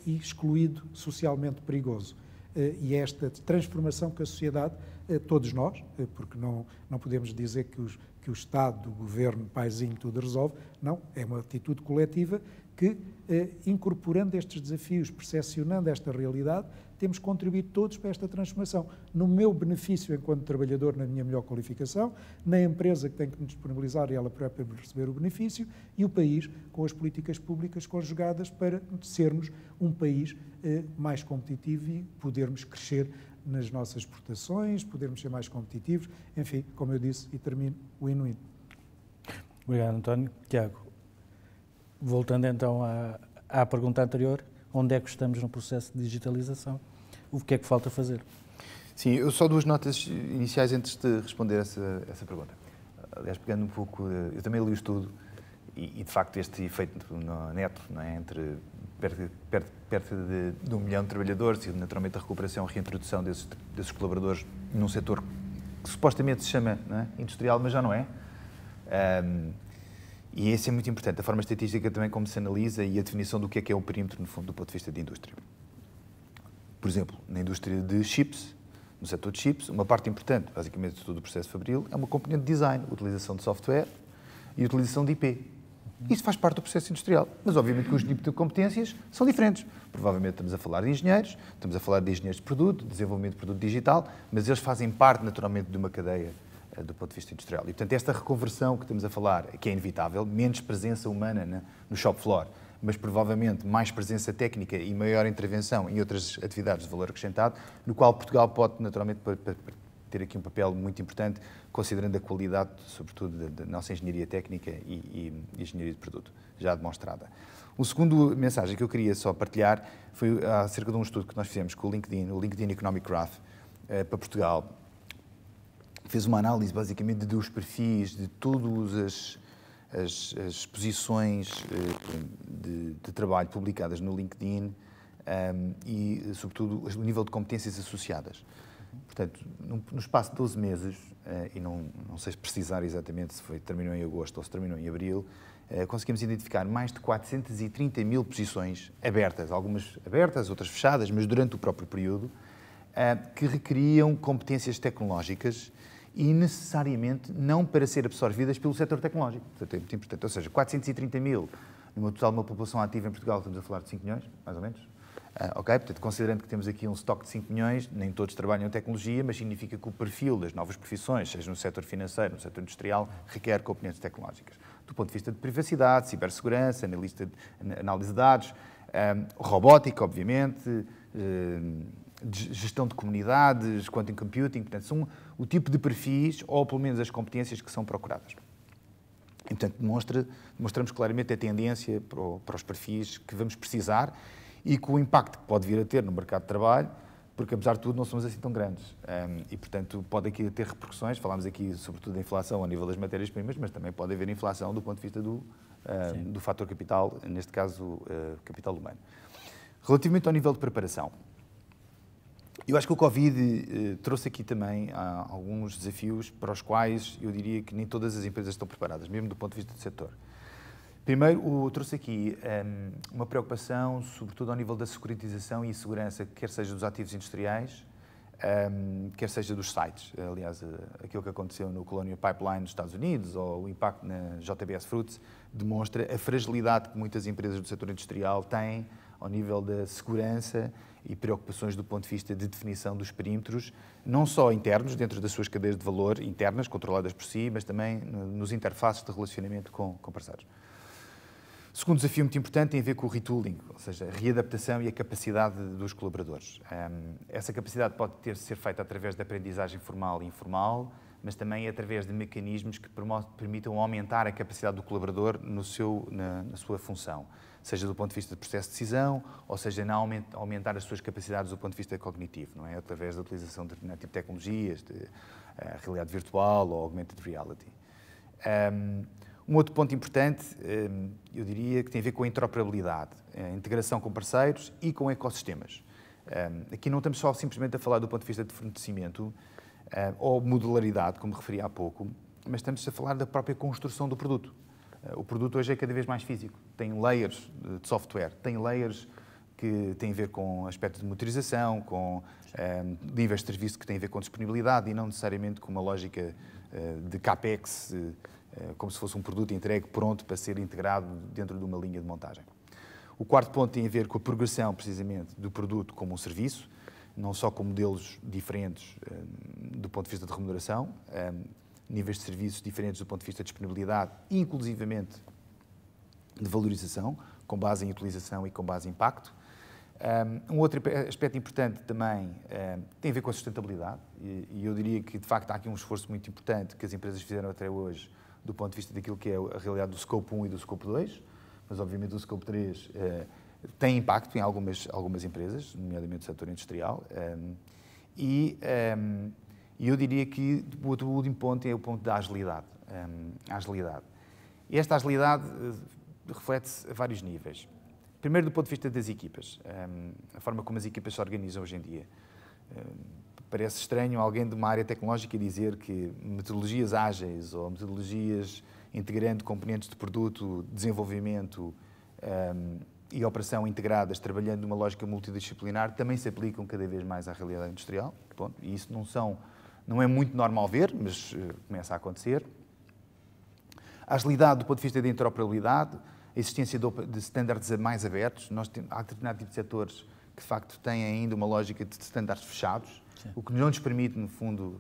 e excluído socialmente perigoso. E é esta transformação que a sociedade, todos nós, porque não podemos dizer que o Estado, o Governo, o paizinho, tudo resolve, não, é uma atitude coletiva que, incorporando estes desafios, percepcionando esta realidade, temos contribuído todos para esta transformação. No meu benefício enquanto trabalhador, na minha melhor qualificação, na empresa que tem que me disponibilizar e ela própria receber o benefício, e o país com as políticas públicas conjugadas para sermos um país mais competitivo e podermos crescer nas nossas exportações, podermos ser mais competitivos, enfim, como eu disse, e termino, win-win. Obrigado, António. Tiago, voltando então à pergunta anterior, onde é que estamos no processo de digitalização? O que é que falta fazer? Sim, eu só duas notas iniciais antes de responder essa pergunta. Aliás, pegando um pouco, eu também li o estudo e de facto este efeito neto, não é, entre perto de 1 milhão de trabalhadores e naturalmente a recuperação e reintrodução desses colaboradores num setor que supostamente se chama, não é, industrial, mas já não é. E esse é muito importante, a forma estatística também como se analisa e a definição do que é o perímetro, no fundo, do ponto de vista de indústria. Por exemplo, na indústria de chips, no setor de chips, uma parte importante, basicamente, de todo o processo fabril é uma componente de design, utilização de software e utilização de IP. Isso faz parte do processo industrial, mas obviamente que os tipos de competências são diferentes. Provavelmente estamos a falar de engenheiros, estamos a falar de engenheiros de produto, desenvolvimento de produto digital, mas eles fazem parte naturalmente de uma cadeia do ponto de vista industrial. E, portanto, esta reconversão que estamos a falar, que é inevitável, menos presença humana no shop floor, mas provavelmente mais presença técnica e maior intervenção em outras atividades de valor acrescentado, no qual Portugal pode naturalmente ter aqui um papel muito importante, considerando a qualidade, sobretudo, da nossa engenharia técnica e engenharia de produto, já demonstrada. O segundo mensagem que eu queria só partilhar foi acerca de um estudo que nós fizemos com o LinkedIn Economic Graph, para Portugal. Fez uma análise, basicamente, dos perfis de todas as posições de trabalho publicadas no LinkedIn e, sobretudo, o nível de competências associadas. Portanto, no espaço de 12 meses, e não sei precisar exatamente se terminou em agosto ou se terminou em abril, conseguimos identificar mais de 430 mil posições abertas, algumas abertas, outras fechadas, mas durante o próprio período, que requeriam competências tecnológicas e necessariamente não para ser absorvidas pelo setor tecnológico. Portanto, é muito importante. Ou seja, 430 mil, numa total de uma população ativa em Portugal, estamos a falar de 5 milhões, mais ou menos. Ok? Portanto, considerando que temos aqui um estoque de 5 milhões, nem todos trabalham em tecnologia, mas significa que o perfil das novas profissões, seja no setor financeiro, no setor industrial, requer competências tecnológicas. Do ponto de vista de privacidade, cibersegurança, análise de dados, robótica, obviamente, gestão de comunidades, quantum computing, portanto, são o tipo de perfis, ou pelo menos as competências que são procuradas. E, portanto, demonstramos claramente a tendência para os perfis que vamos precisar e com o impacto que pode vir a ter no mercado de trabalho, porque, apesar de tudo, não somos assim tão grandes. E, portanto, pode aqui ter repercussões. Falámos aqui, sobretudo, da inflação a nível das matérias-primas, mas também pode haver inflação do ponto de vista do fator capital, neste caso, capital humano. Relativamente ao nível de preparação, eu acho que o Covid trouxe aqui também alguns desafios para os quais eu diria que nem todas as empresas estão preparadas, mesmo do ponto de vista do setor. Primeiro, trouxe aqui uma preocupação, sobretudo ao nível da securitização e segurança, quer seja dos ativos industriais, quer seja dos sites. Aliás, aquilo que aconteceu no Colonial Pipeline nos Estados Unidos ou o impacto na JBS Fruits demonstra a fragilidade que muitas empresas do setor industrial têm ao nível da segurança e preocupações do ponto de vista de definição dos perímetros, não só internos, dentro das suas cadeias de valor internas, controladas por si, mas também nos interfaces de relacionamento com parceiros. O segundo desafio muito importante tem a ver com o retooling, ou seja, a readaptação e a capacidade dos colaboradores. Essa capacidade pode ser feita através da aprendizagem formal e informal, mas também através de mecanismos que permitam aumentar a capacidade do colaborador na sua função, seja do ponto de vista de processo de decisão, ou seja, aumentar as suas capacidades do ponto de vista cognitivo, não é? Através da utilização de determinado tipo de tecnologias, de realidade virtual ou augmented reality. Um outro ponto importante, eu diria, que tem a ver com a interoperabilidade, a integração com parceiros e com ecossistemas. Aqui não estamos só simplesmente a falar do ponto de vista de fornecimento ou modularidade, como referi há pouco, mas estamos a falar da própria construção do produto. O produto hoje é cada vez mais físico, tem layers de software, tem layers que têm a ver com aspectos de motorização, com níveis de serviço que têm a ver com disponibilidade e não necessariamente com uma lógica de CAPEX, como se fosse um produto entregue pronto para ser integrado dentro de uma linha de montagem. O quarto ponto tem a ver com a progressão, precisamente, do produto como um serviço, não só com modelos diferentes do ponto de vista de remuneração, níveis de serviços diferentes do ponto de vista de disponibilidade, inclusivamente de valorização, com base em utilização e com base em impacto. Um outro aspecto importante também tem a ver com a sustentabilidade, e eu diria que, de facto, há aqui um esforço muito importante que as empresas fizeram até hoje do ponto de vista daquilo que é a realidade do Scope 1 e do Scope 2, mas, obviamente, o Scope 3 tem impacto em algumas empresas, nomeadamente no setor industrial, E eu diria que o outro último ponto é o ponto da agilidade. A agilidade. E esta agilidade reflete-se a vários níveis. Primeiro, do ponto de vista das equipas, a forma como as equipas se organizam hoje em dia. Parece estranho alguém de uma área tecnológica dizer que metodologias ágeis ou metodologias integrando componentes de produto, desenvolvimento e operação integradas, trabalhando numa lógica multidisciplinar, também se aplicam cada vez mais à realidade industrial. Ponto. E isso não é muito normal ver, mas começa a acontecer. A agilidade do ponto de vista da interoperabilidade, a existência de standards mais abertos. Há determinado tipo de setores que, de facto, têm ainda uma lógica de standards fechados, sim, o que não nos permite, no fundo,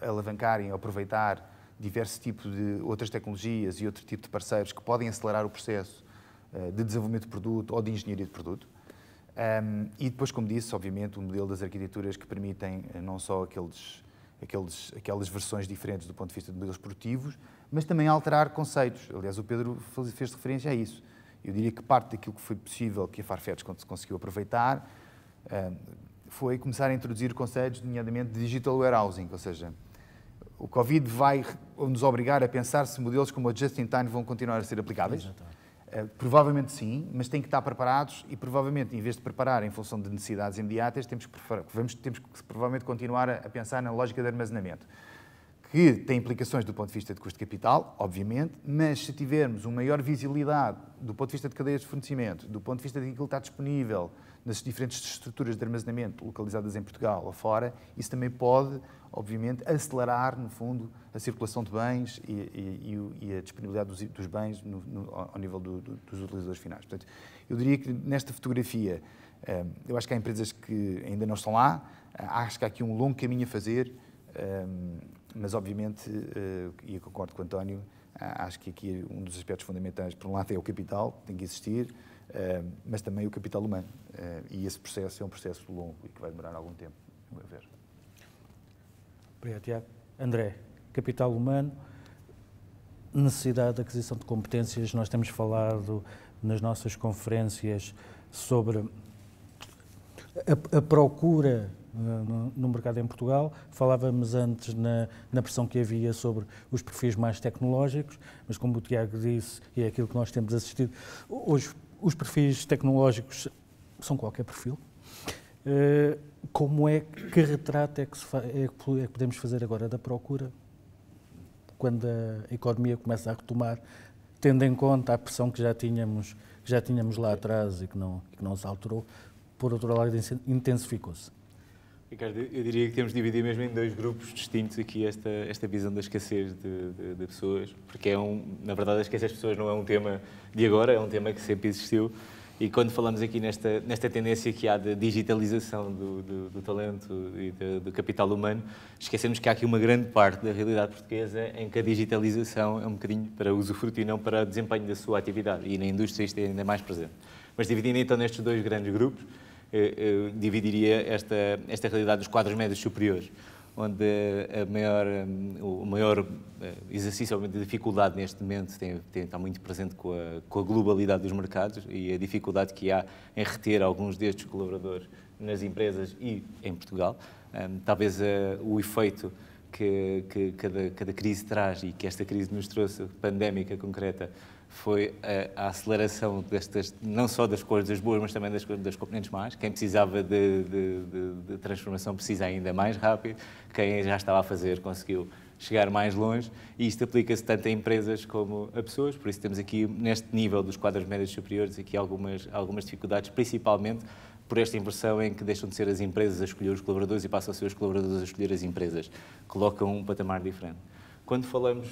alavancar e aproveitar diversos tipos de outras tecnologias e outro tipo de parceiros que podem acelerar o processo de desenvolvimento de produto ou de engenharia de produto. E depois, como disse, obviamente, o modelo das arquiteturas que permitem não só aquelas versões diferentes do ponto de vista de modelos produtivos, mas também alterar conceitos. Aliás, o Pedro fez referência a isso. Eu diria que parte daquilo que foi possível que a Farfetch conseguiu aproveitar foi começar a introduzir conceitos, nomeadamente de digital warehousing, ou seja, o Covid vai nos obrigar a pensar se modelos como o just-in-time vão continuar a ser aplicáveis. Provavelmente sim, mas tem que estar preparados e provavelmente, em vez de preparar em função de necessidades imediatas, temos que provavelmente continuar a pensar na lógica de armazenamento, que tem implicações do ponto de vista de custo de capital, obviamente, mas se tivermos uma maior visibilidade do ponto de vista de cadeias de fornecimento, do ponto de vista daquilo que está disponível nas diferentes estruturas de armazenamento localizadas em Portugal ou fora, isso também pode, obviamente, acelerar, no fundo, a circulação de bens e a disponibilidade dos bens ao nível dos utilizadores finais. Portanto, eu diria que nesta fotografia, eu acho que há empresas que ainda não estão lá, acho que há aqui um longo caminho a fazer, mas obviamente, e eu concordo com o António, acho que aqui um dos aspectos fundamentais, por um lado, é o capital, tem que existir, mas também o capital humano. E esse processo é um processo longo e que vai demorar algum tempo, a meu ver. Obrigado, Tiago. André, capital humano, necessidade de aquisição de competências. Nós temos falado nas nossas conferências sobre a procura no mercado em Portugal. Falávamos antes na pressão que havia sobre os perfis mais tecnológicos, mas como o Tiago disse, e é aquilo que nós temos assistido, hoje os perfis tecnológicos são qualquer perfil. Como é que retrato é que podemos fazer agora da procura quando a economia começa a retomar, tendo em conta a pressão que já tínhamos lá atrás e que não se alterou, por outro lado intensificou-se? Ricardo, eu diria que temos de dividir mesmo em dois grupos distintos aqui esta visão da escassez de pessoas, porque na verdade a escassez de pessoas não é um tema de agora, é um tema que sempre existiu. E quando falamos aqui nesta tendência que há de digitalização do talento e do capital humano, esquecemos que há aqui uma grande parte da realidade portuguesa em que a digitalização é um bocadinho para usufruto e não para o desempenho da sua atividade. E na indústria isto é ainda mais presente. Mas dividindo então nestes dois grandes grupos, eu dividiria esta realidade dos quadros médios superiores, onde o maior exercício de dificuldade neste momento está muito presente com a globalidade dos mercados e a dificuldade que há em reter alguns destes colaboradores nas empresas e em Portugal. Talvez o efeito que cada crise traz e que esta crise nos trouxe, pandémica concreta, foi a aceleração não só das coisas boas, mas também das componentes más. Quem precisava de transformação precisa ainda mais rápido, quem já estava a fazer conseguiu chegar mais longe, e isto aplica-se tanto a empresas como a pessoas, por isso temos aqui, neste nível dos quadros médios superiores, aqui algumas dificuldades, principalmente por esta inversão em que deixam de ser as empresas a escolher os colaboradores e passam a ser os colaboradores a escolher as empresas, colocam um patamar diferente. Quando falamos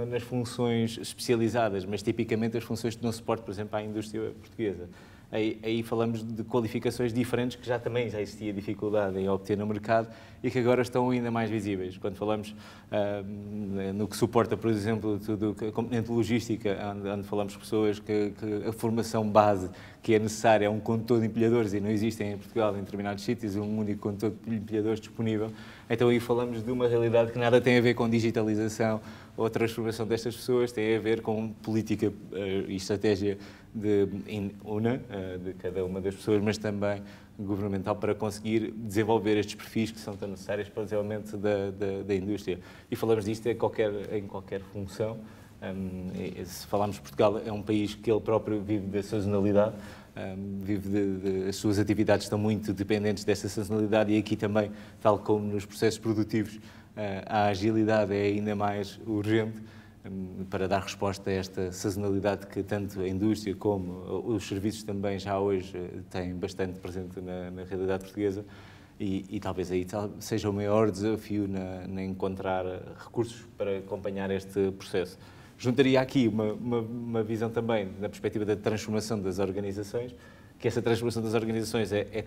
nas funções especializadas, mas tipicamente as funções que dão suporte, por exemplo, à indústria portuguesa, aí falamos de qualificações diferentes que também já existia dificuldade em obter no mercado e que agora estão ainda mais visíveis. Quando falamos no que suporta, por exemplo, tudo a componente logística, onde falamos de pessoas que a formação base que é necessária é um condutor de empilhadores e não existem em Portugal, em determinados sítios, um único condutor de empilhadores disponível. Então aí falamos de uma realidade que nada tem a ver com digitalização ou a transformação destas pessoas tem a ver com política e estratégia de cada uma das pessoas, mas também governamental, para conseguir desenvolver estes perfis que são tão necessários para o desenvolvimento da indústria. E falamos disto em qualquer função. Se falarmos de Portugal, é um país que ele próprio vive da sazonalidade, as suas atividades estão muito dependentes dessa sazonalidade, e aqui também, tal como nos processos produtivos, a agilidade é ainda mais urgente para dar resposta a esta sazonalidade que tanto a indústria como os serviços também já hoje têm bastante presente na realidade portuguesa, e talvez aí seja o maior desafio na encontrar recursos para acompanhar este processo. Juntaria aqui uma visão também na perspectiva da transformação das organizações, que essa transformação das organizações é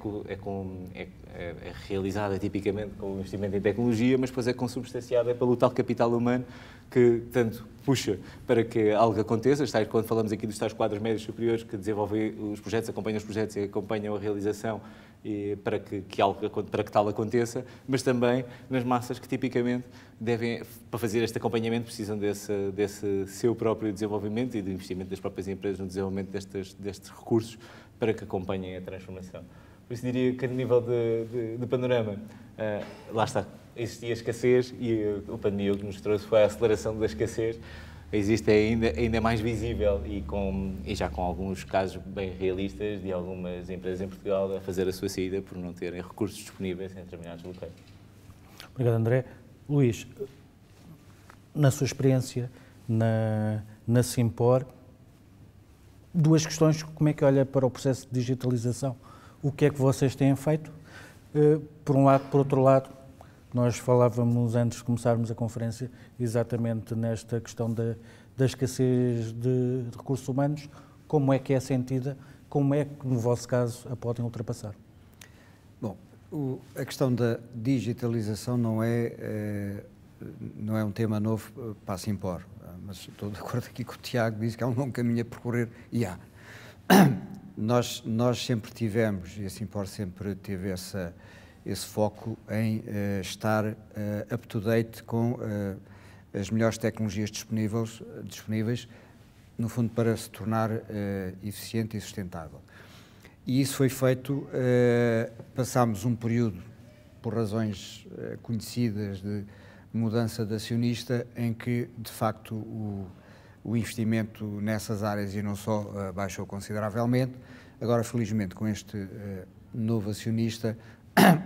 realizada tipicamente com o investimento em tecnologia, mas depois é consubstanciada pelo tal capital humano que tanto puxa para que algo aconteça, quando falamos aqui dos tais quadros médios superiores que desenvolvem os projetos, acompanham os projetos e acompanham a realização, e para que tal aconteça, mas também nas massas que tipicamente devem, para fazer este acompanhamento, precisam desse seu próprio desenvolvimento e do investimento das próprias empresas no desenvolvimento destes recursos para que acompanhem a transformação. Por isso diria que, a nível de panorama, lá está, existia escassez, e a pandemia o que nos trouxe foi a aceleração da escassez. Existe ainda mais visível, e já com alguns casos bem realistas de algumas empresas em Portugal a fazer a sua saída por não terem recursos disponíveis em determinados locais. Obrigado, André. Luís, na sua experiência na Simpor, duas questões: como é que olha para o processo de digitalização? O que é que vocês têm feito? Por um lado, por outro lado, nós falávamos antes de começarmos a conferência exatamente nesta questão da escassez de recursos humanos. Como é que é sentida? Como é que, no vosso caso, a podem ultrapassar? Bom, a questão da digitalização não é um tema novo para a Simpor, mas estou de acordo aqui com o Tiago, diz que há um longo caminho a percorrer, e há. Nós sempre tivemos, e a Simpor sempre teve esse foco em estar up-to-date com as melhores tecnologias disponíveis, no fundo, para se tornar eficiente e sustentável. E isso foi feito, passámos um período, por razões conhecidas, de mudança de acionista, em que, de facto, o investimento nessas áreas, e não só, baixou consideravelmente. Agora, felizmente, com este novo acionista,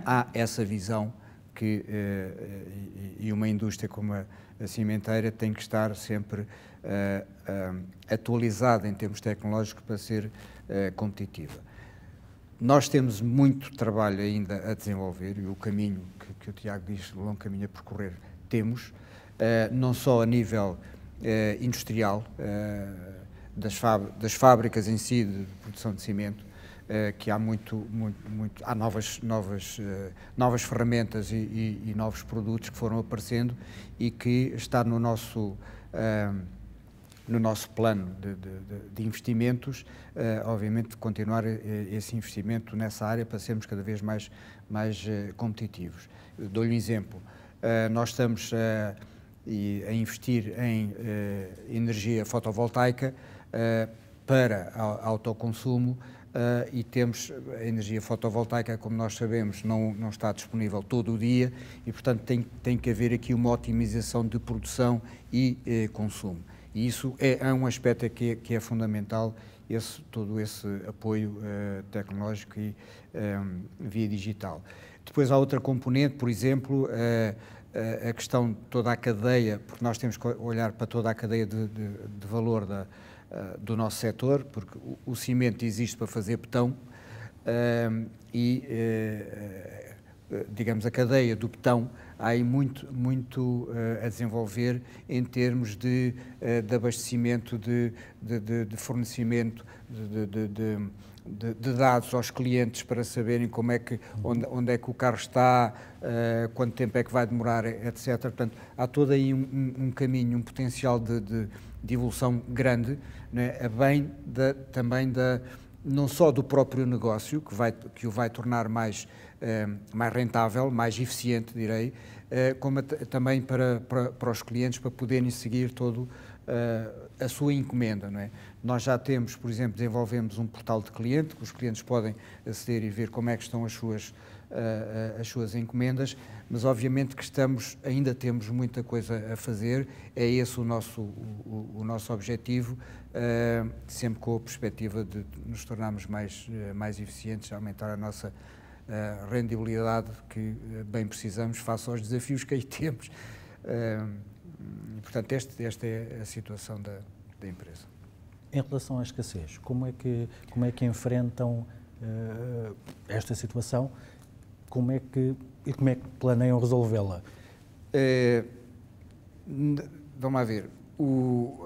há essa visão que e uma indústria como a cimenteira tem que estar sempre atualizada em termos tecnológicos para ser competitiva. Nós temos muito trabalho ainda a desenvolver, e o caminho que o Tiago diz, o longo caminho a percorrer, temos, não só a nível industrial, das fábricas em si de produção de cimento, que há há novas ferramentas e novos produtos que foram aparecendo e que está no nosso plano de investimentos, obviamente, continuar esse investimento nessa área para sermos cada vez mais competitivos. Dou-lhe um exemplo. Nós estamos a investir em energia fotovoltaica para autoconsumo, e temos a energia fotovoltaica, como nós sabemos, não está disponível todo o dia, e, portanto, tem que haver aqui uma otimização de produção e consumo. E isso é um aspecto que é fundamental, todo esse apoio tecnológico e via digital. Depois há outra componente, por exemplo, a questão de toda a cadeia, porque nós temos que olhar para toda a cadeia de valor do nosso setor, porque o cimento existe para fazer betão, digamos, a cadeia do betão, há aí muito a desenvolver em termos de abastecimento, de fornecimento, de dados aos clientes para saberem onde é que o carro está, quanto tempo é que vai demorar, etc. Portanto, há todo aí um caminho, um potencial de evolução grande, né, a bem também não só do próprio negócio, que o vai tornar mais rentável, mais eficiente, direi, como também para os clientes, para poderem seguir todo a sua encomenda, não é? Nós já temos, por exemplo, desenvolvemos um portal de cliente, que os clientes podem aceder e ver como é que estão as suas encomendas, mas obviamente que ainda temos muita coisa a fazer, é esse o nosso objetivo, sempre com a perspectiva de nos tornarmos mais eficientes, aumentar a nossa rendibilidade que bem precisamos face aos desafios que aí temos. Portanto, esta é a situação da empresa. Em relação à escassez, como é que enfrentam esta situação? Como é que planeiam resolvê-la? Vamos lá ver.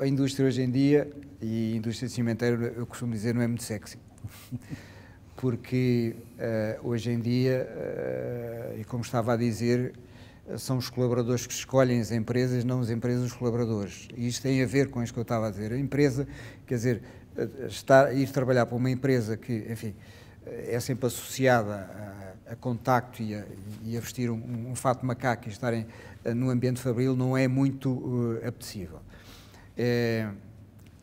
A indústria hoje em dia, e a indústria cimenteira, eu costumo dizer, não é muito sexy. Porque hoje em dia, e como estava a dizer, são os colaboradores que escolhem as empresas, não as empresas os colaboradores. E isto tem a ver com isso que eu estava a dizer. A empresa, quer dizer, ir trabalhar para uma empresa que, enfim, é sempre associada a contacto e a vestir um fato de macaco e estarem no ambiente fabril não é muito apetecível.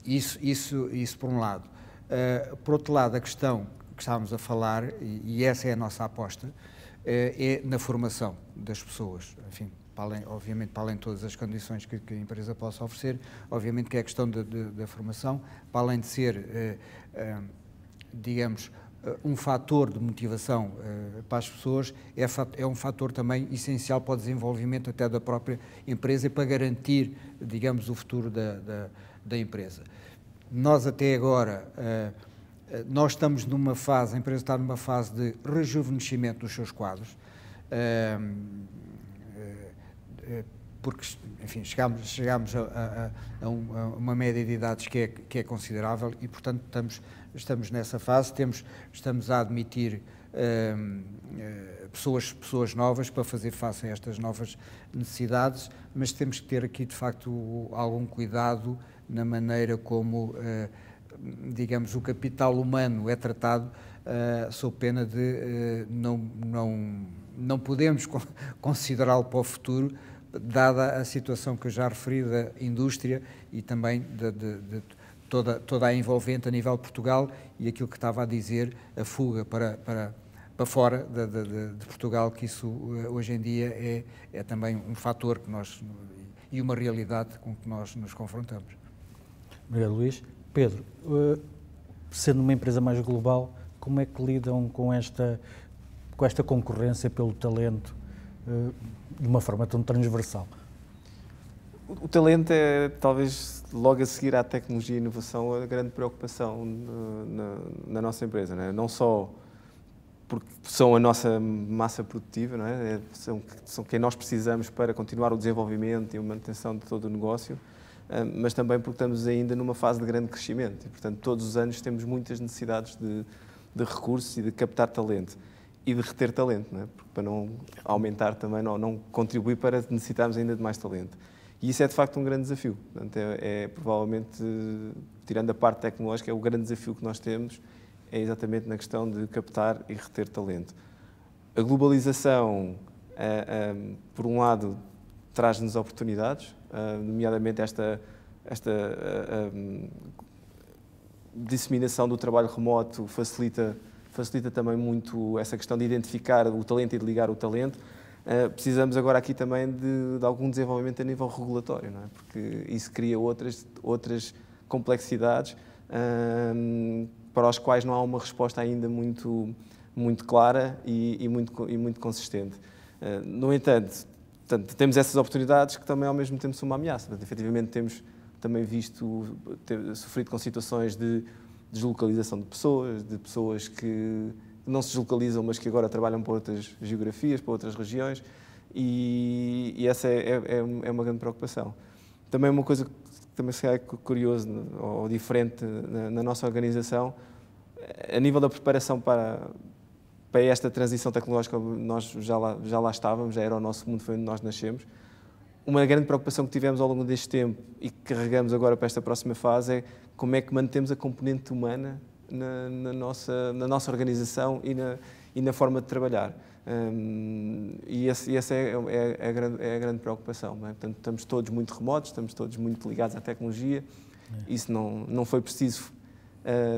Isso por um lado. Por outro lado, a questão que estávamos a falar, e essa é a nossa aposta, é na formação das pessoas, enfim, obviamente para além de todas as condições que a empresa possa oferecer, obviamente que é a questão da formação, para além de ser, digamos, um fator de motivação para as pessoas, é um fator também essencial para o desenvolvimento até da própria empresa e para garantir, digamos, o futuro da empresa. Nós até agora, nós estamos numa fase, a empresa está numa fase de rejuvenescimento dos seus quadros, porque, enfim, chegámos a uma média de idades que é considerável e, portanto, estamos nessa fase, estamos a admitir pessoas novas para fazer face a estas novas necessidades, mas temos que ter aqui, de facto, algum cuidado na maneira como, digamos, o capital humano é tratado, sob pena de não podemos considerá-lo para o futuro, dada a situação que eu já referi da indústria e também de toda a envolvente a nível de Portugal e aquilo que estava a dizer, a fuga para fora de Portugal, que isso hoje em dia é também um fator e uma realidade com que nós nos confrontamos. Obrigado, Luís. Pedro, sendo uma empresa mais global, como é que lidam com esta concorrência pelo talento de uma forma tão transversal? O talento é, talvez, logo a seguir à tecnologia e inovação, a grande preocupação na nossa empresa, não é? Não só porque são a nossa massa produtiva, não é? São quem nós precisamos para continuar o desenvolvimento e a manutenção de todo o negócio, mas também porque estamos ainda numa fase de grande crescimento e, portanto, todos os anos temos muitas necessidades de recursos e de captar talento e de reter talento, não é? Porque para não aumentar também, não contribuir para necessitarmos ainda de mais talento. E isso é, de facto, um grande desafio. Portanto, provavelmente, tirando a parte tecnológica, é o grande desafio que nós temos, é exatamente na questão de captar e reter talento. A globalização, por um lado, traz-nos oportunidades, nomeadamente esta disseminação do trabalho remoto facilita também muito essa questão de identificar o talento e de ligar o talento. Precisamos agora aqui também de algum desenvolvimento a nível regulatório, não é? Porque isso cria outras complexidades para as quais não há uma resposta ainda muito clara e muito consistente. No entanto, temos essas oportunidades que também ao mesmo tempo são uma ameaça. Portanto, efetivamente temos também sofrido com situações de deslocalização de pessoas que não se deslocalizam, mas que agora trabalham para outras geografias, para outras regiões, e essa é uma grande preocupação. Também uma coisa que também se é curioso ou diferente na nossa organização, a nível da preparação para esta transição tecnológica, nós já lá estávamos, já era o nosso mundo, foi onde nós nascemos. Uma grande preocupação que tivemos ao longo deste tempo e que carregamos agora para esta próxima fase é como é que mantemos a componente humana na nossa organização e na forma de trabalhar. E essa é a grande preocupação. Não é? Portanto, estamos todos muito remotos, estamos todos muito ligados à tecnologia. Isso não foi preciso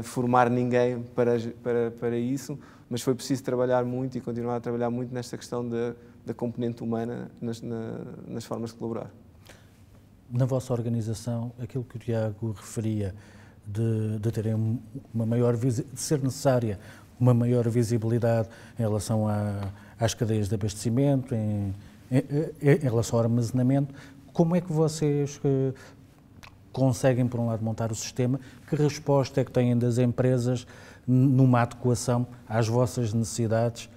formar ninguém para isso, mas foi preciso trabalhar muito e continuar a trabalhar muito nesta questão da componente humana nas formas de colaborar. Na vossa organização, aquilo que o Tiago referia de terem uma maior de ser necessária uma maior visibilidade em relação às cadeias de abastecimento, em relação ao armazenamento, como é que vocês conseguem, por um lado, montar o sistema? Que resposta é que têm das empresas numa adequação às vossas necessidades,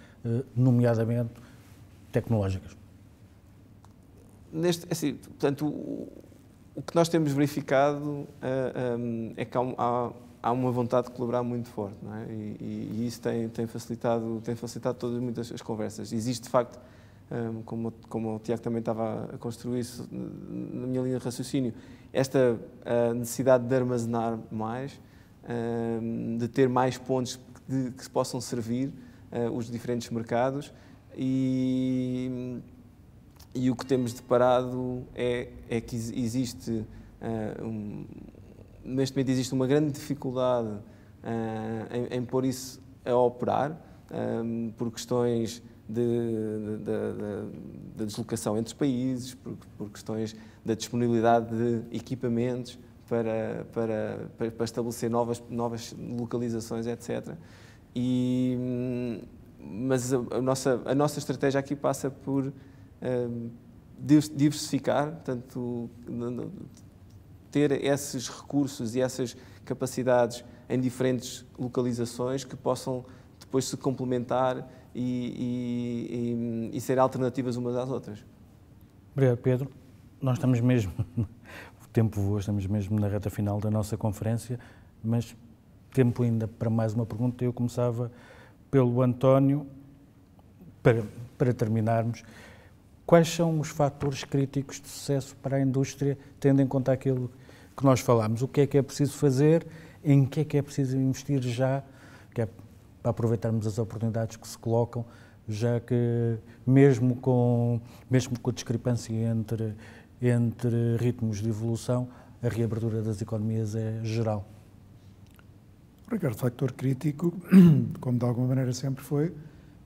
nomeadamente tecnológicas? Assim, portanto, o que nós temos verificado é que há uma vontade de colaborar muito forte, não é? E isso tem facilitado todas muitas as conversas. Existe, de facto, como o Tiago também estava a construir isso na minha linha de raciocínio, esta necessidade de armazenar mais, de ter mais pontos que se possam servir os diferentes mercados e o que temos deparado é que existe, neste momento existe uma grande dificuldade em pôr isso a operar por questões da deslocação entre os países, por questões da disponibilidade de equipamentos para estabelecer novas localizações, etc. Mas a nossa estratégia aqui passa por diversificar, portanto, ter esses recursos e essas capacidades em diferentes localizações que possam depois se complementar e ser alternativas umas às outras. Obrigado, Pedro. Nós estamos mesmo, o tempo voa, estamos mesmo na reta final da nossa conferência, mas tempo ainda para mais uma pergunta. Eu começava pelo António, para terminarmos. Quais são os fatores críticos de sucesso para a indústria, tendo em conta aquilo que nós falámos? O que é preciso fazer? Em que é preciso investir já? Que é para aproveitarmos as oportunidades que se colocam, já que mesmo com a discrepância entre ritmos de evolução, a reabertura das economias é geral. Ricardo, fator crítico, como de alguma maneira sempre foi,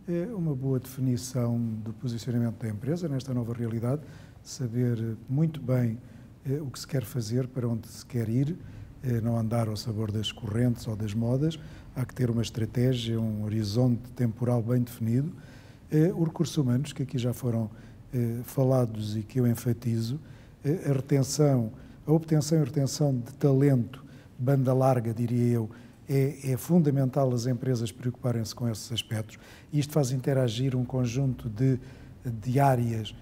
é uma boa definição do posicionamento da empresa nesta nova realidade, saber muito bem o que se quer fazer, para onde se quer ir, não andar ao sabor das correntes ou das modas. Há que ter uma estratégia, um horizonte temporal bem definido. Os recursos humanos, que aqui já foram falados e que eu enfatizo, a obtenção e retenção de talento, banda larga, diria eu, é fundamental as empresas preocuparem-se com esses aspectos. Isto faz interagir um conjunto de áreas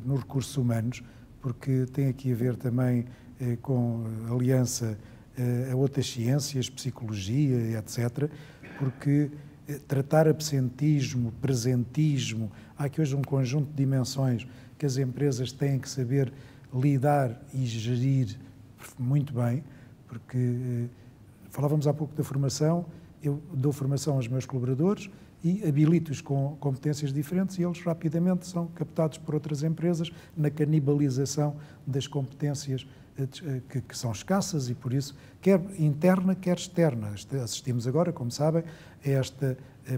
nos recursos humanos, porque tem aqui a ver também com aliança a outras ciências, psicologia, etc., porque tratar absentismo, presentismo, há aqui hoje um conjunto de dimensões que as empresas têm que saber lidar e gerir muito bem, porque falávamos há pouco da formação, eu dou formação aos meus colaboradores e habilito-os com competências diferentes e eles rapidamente são captados por outras empresas na canibalização das competências que são escassas e, por isso, quer interna, quer externa. Assistimos agora, como sabem, a esta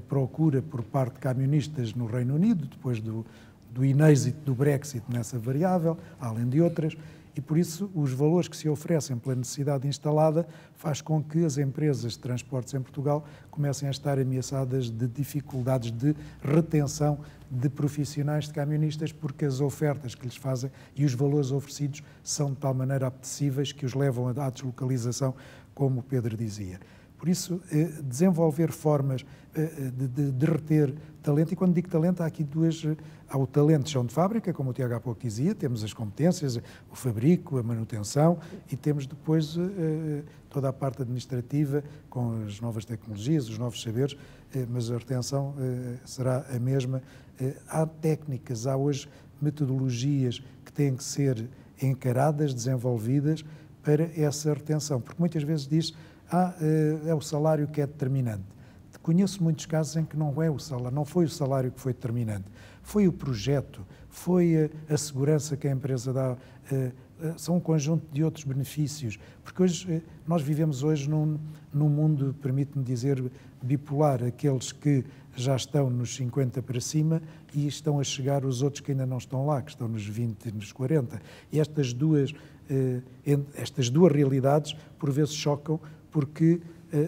procura por parte de camionistas no Reino Unido, depois do inêxito do Brexit nessa variável, além de outras, e, por isso, os valores que se oferecem pela necessidade instalada faz com que as empresas de transportes em Portugal comecem a estar ameaçadas de dificuldades de retenção de profissionais de camionistas, porque as ofertas que lhes fazem e os valores oferecidos são de tal maneira apetecíveis que os levam à deslocalização, como o Pedro dizia. Por isso, desenvolver formas de reter talento, e quando digo talento, há aqui há o talento de chão de fábrica, como o Tiago há pouco dizia, temos as competências, o fabrico, a manutenção, e temos depois toda a parte administrativa, com as novas tecnologias, os novos saberes, mas a retenção será a mesma. Há técnicas, há hoje metodologias que têm que ser encaradas, desenvolvidas para essa retenção, porque muitas vezes diz é o salário que é determinante. Conheço muitos casos em que não é o salário, não foi o salário que foi determinante, foi o projeto, foi a segurança que a empresa dá, são um conjunto de outros benefícios, porque hoje nós vivemos hoje num mundo, permite-me dizer, bipolar, aqueles que já estão nos 50 para cima e estão a chegar os outros que ainda não estão lá, que estão nos 20 e nos 40. E estas duas realidades por vezes chocam, porque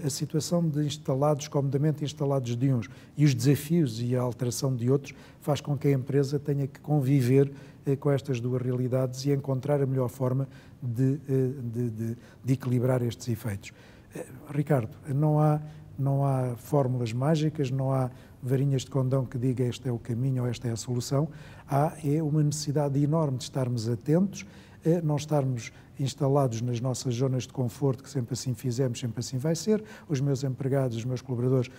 a situação de instalados, comodamente instalados de uns, e os desafios e a alteração de outros, faz com que a empresa tenha que conviver com estas duas realidades e encontrar a melhor forma de equilibrar estes efeitos. Ricardo, não há fórmulas mágicas, não há varinhas de condão que diga este é o caminho ou esta é a solução. É uma necessidade enorme de estarmos atentos, não estarmos instalados nas nossas zonas de conforto, que sempre assim fizemos, sempre assim vai ser. Os meus empregados, os meus colaboradores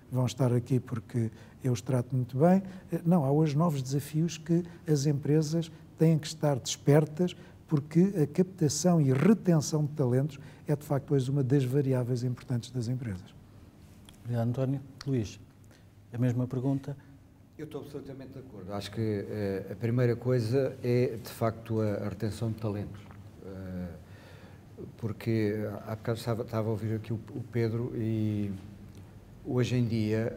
vão estar aqui porque eu os trato muito bem. Não, há hoje novos desafios que as empresas têm que estar despertas, porque a captação e retenção de talentos é, de facto, hoje uma das variáveis importantes das empresas. Obrigado, António. Luís, a mesma pergunta. Eu estou absolutamente de acordo. Acho que a primeira coisa é, de facto, a retenção de talentos. Porque há bocado estava a ouvir aqui o Pedro e hoje em dia,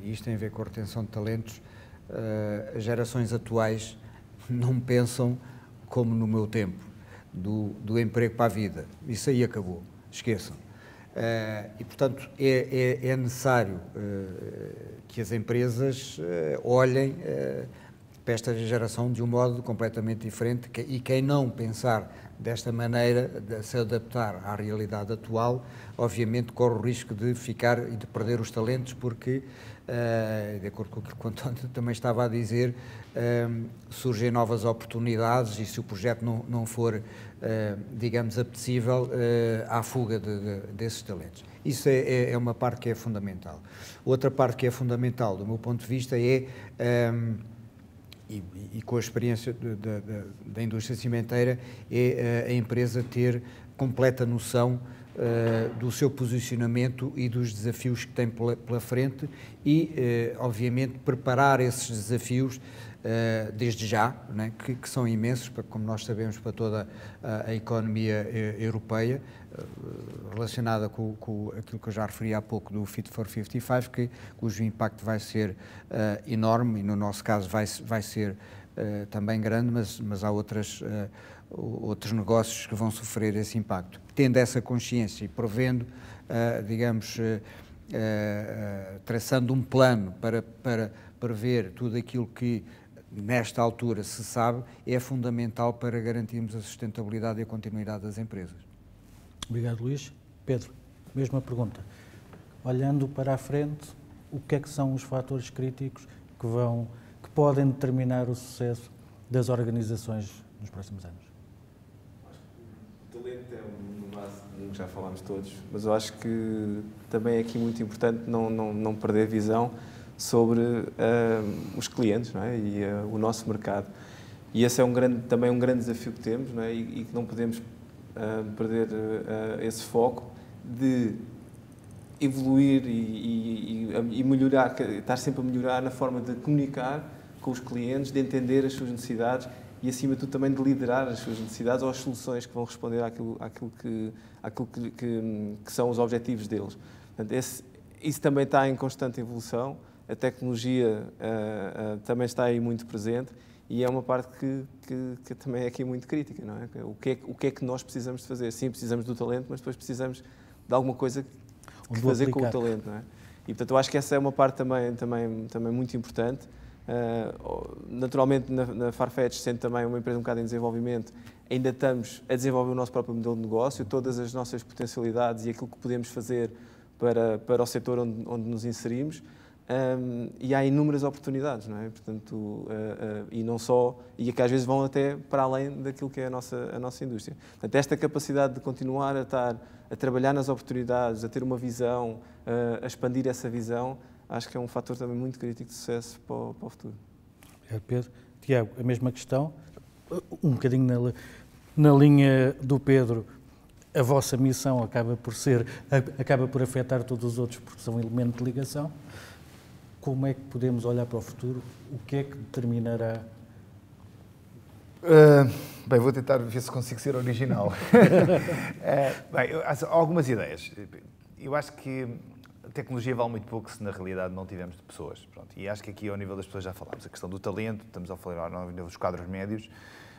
e isto tem a ver com a retenção de talentos, as gerações atuais não pensam como no meu tempo, do emprego para a vida. Isso aí acabou, esqueçam. E, portanto, é necessário que as empresas olhem para esta geração de um modo completamente diferente e quem não pensar desta maneira, de se adaptar à realidade atual, obviamente corre o risco de ficar e de perder os talentos porque, de acordo com aquilo que o António também estava a dizer, surgem novas oportunidades e se o projeto não for, digamos, apetecível, há fuga desses talentos. Isso é uma parte que é fundamental. Outra parte que é fundamental, do meu ponto de vista, é, e com a experiência da indústria cimenteira, é a empresa ter completa noção do seu posicionamento e dos desafios que tem pela frente e, obviamente, preparar esses desafios desde já, né, que são imensos, como nós sabemos, para toda a economia europeia, relacionada com aquilo que eu já referi há pouco do Fit for 55, cujo impacto vai ser enorme e, no nosso caso, vai ser também grande, mas há outros negócios que vão sofrer esse impacto. Tendo essa consciência e prevendo, digamos, traçando um plano para prever tudo aquilo que nesta altura se sabe, é fundamental para garantirmos a sustentabilidade e a continuidade das empresas. Obrigado, Luís. Pedro, mesma pergunta. Olhando para a frente, o que é que são os fatores críticos que podem determinar o sucesso das organizações nos próximos anos? O talento é no máximo, já falámos todos, mas eu acho que também é aqui muito importante não perder visão sobre os clientes, não é? E o nosso mercado. E esse é também um grande desafio que temos, não é? E que não podemos perder esse foco de evoluir e melhorar, estar sempre a melhorar na forma de comunicar com os clientes, de entender as suas necessidades e, acima de tudo, também de liderar as suas necessidades ou as soluções que vão responder àquilo que são os objetivos deles. Portanto, isso também está em constante evolução. A tecnologia também está aí muito presente e é uma parte que também é aqui muito crítica, não é? O que é que nós precisamos de fazer? Sim, precisamos do talento, mas depois precisamos de alguma coisa que fazer com o talento, não é? E, portanto, eu acho que essa é uma parte também muito importante. Naturalmente, na Farfetch, sendo também uma empresa um bocado em desenvolvimento, ainda estamos a desenvolver o nosso próprio modelo de negócio, todas as nossas potencialidades e aquilo que podemos fazer para o setor onde nos inserimos. E há inúmeras oportunidades, não é? Portanto, e não só, e que às vezes vão até para além daquilo que é a nossa indústria. Portanto, esta capacidade de continuar a trabalhar nas oportunidades, a ter uma visão, a expandir essa visão, acho que é um fator também muito crítico de sucesso para o futuro. Obrigado, Pedro. Tiago, a mesma questão, um bocadinho na linha do Pedro. a vossa missão acaba por afetar todos os outros, porque são elemento de ligação. Como é que podemos olhar para o futuro? O que é que determinará? Bem, vou tentar ver se consigo ser original. Bem, há algumas ideias. Eu acho que a tecnologia vale muito pouco se na realidade não tivermos de pessoas. Pronto. E acho que aqui ao nível das pessoas já falámos. A questão do talento, estamos a falar ao nível dos quadros médios,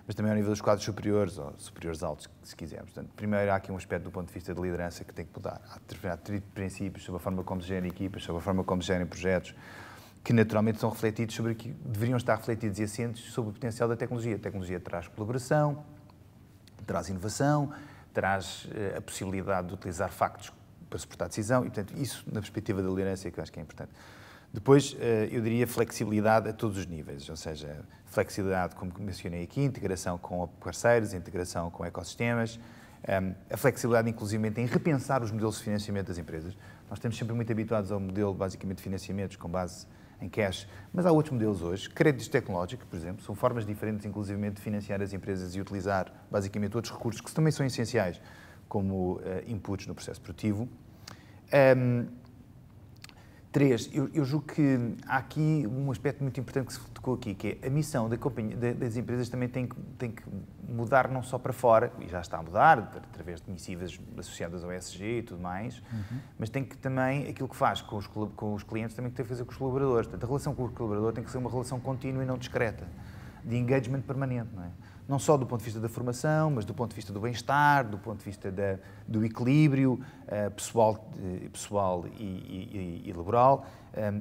mas também ao nível dos quadros superiores, ou superiores altos, se quisermos. Portanto, primeiro há aqui um aspecto do ponto de vista de liderança que tem que mudar. Há determinados princípios sobre a forma como se gerem equipas, sobre a forma como se gerem projetos, que naturalmente são refletidos sobre que deveriam estar refletidos e assentes sobre o potencial da tecnologia. A tecnologia traz colaboração, traz inovação, traz a possibilidade de utilizar factos para suportar a decisão e, portanto, isso na perspectiva da liderança é que eu acho que é importante. Depois, eu diria flexibilidade a todos os níveis, ou seja, flexibilidade, como mencionei aqui, integração com parceiros, integração com ecossistemas, a flexibilidade, inclusivamente, em repensar os modelos de financiamento das empresas. Nós estamos sempre muito habituados ao modelo, basicamente, de financiamentos com base em cash, mas há outros modelos hoje. Créditos tecnológicos, por exemplo, são formas diferentes, inclusivamente, de financiar as empresas e utilizar, basicamente, outros recursos que também são essenciais como inputs no processo produtivo. Três, eu julgo que há aqui um aspecto muito importante que se tocou aqui, que é a missão das empresas também tem que mudar não só para fora, e já está a mudar, através de missivas associadas ao ESG e tudo mais, mas tem que também, aquilo que faz com os clientes, também tem que fazer com os colaboradores. Portanto, a relação com o colaborador tem que ser uma relação contínua e não discreta, de engagement permanente, não é? Não só do ponto de vista da formação, mas do ponto de vista do bem-estar, do ponto de vista do equilíbrio pessoal e laboral.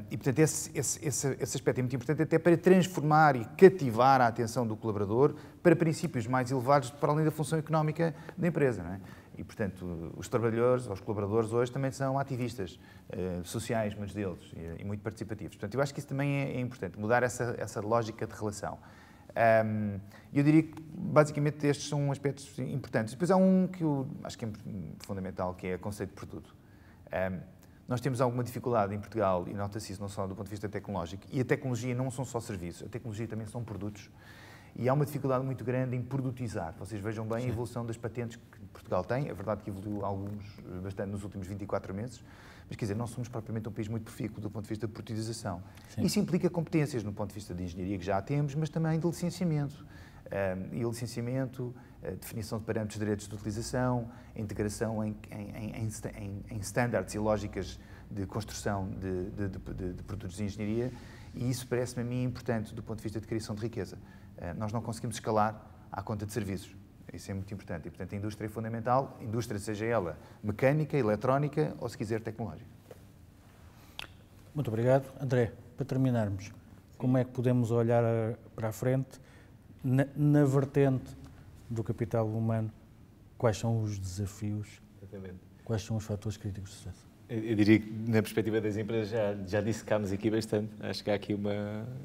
E, portanto, esse aspecto é muito importante até para transformar e cativar a atenção do colaborador para princípios mais elevados para além da função económica da empresa, não é? E, portanto, os trabalhadores, os colaboradores hoje também são ativistas sociais, muitos deles, e muito participativos. Portanto, eu acho que isso também é importante, mudar essa lógica de relação. Eu diria que, basicamente, estes são aspectos importantes. Depois há um que eu acho que é fundamental, que é o conceito de produto. Nós temos alguma dificuldade em Portugal, e nota-se isso não só do ponto de vista tecnológico, e a tecnologia não são só serviços, a tecnologia também são produtos, e há uma dificuldade muito grande em produtizar. Vocês vejam bem a evolução das patentes que Portugal tem, é verdade que evoluiu bastante nos últimos 24 meses, mas, quer dizer, não somos propriamente um país muito profícuo do ponto de vista de produtização. Sim. Isso implica competências no ponto de vista de engenharia, que já temos, mas também de licenciamento. E o licenciamento, a definição de parâmetros de direitos de utilização, a integração em standards e lógicas de construção de produtos de engenharia, e isso parece-me a mim importante do ponto de vista de criação de riqueza. Nós não conseguimos escalar à conta de serviços. Isso é muito importante. E, portanto, a indústria é fundamental, indústria seja ela mecânica, eletrónica ou, se quiser, tecnológica. Muito obrigado. André, para terminarmos, como é que podemos olhar para a frente na vertente do capital humano? Quais são os desafios? Exatamente. Quais são os fatores críticos de sucesso? Eu diria que, na perspectiva das empresas, já dissecámos aqui bastante. Acho que há aqui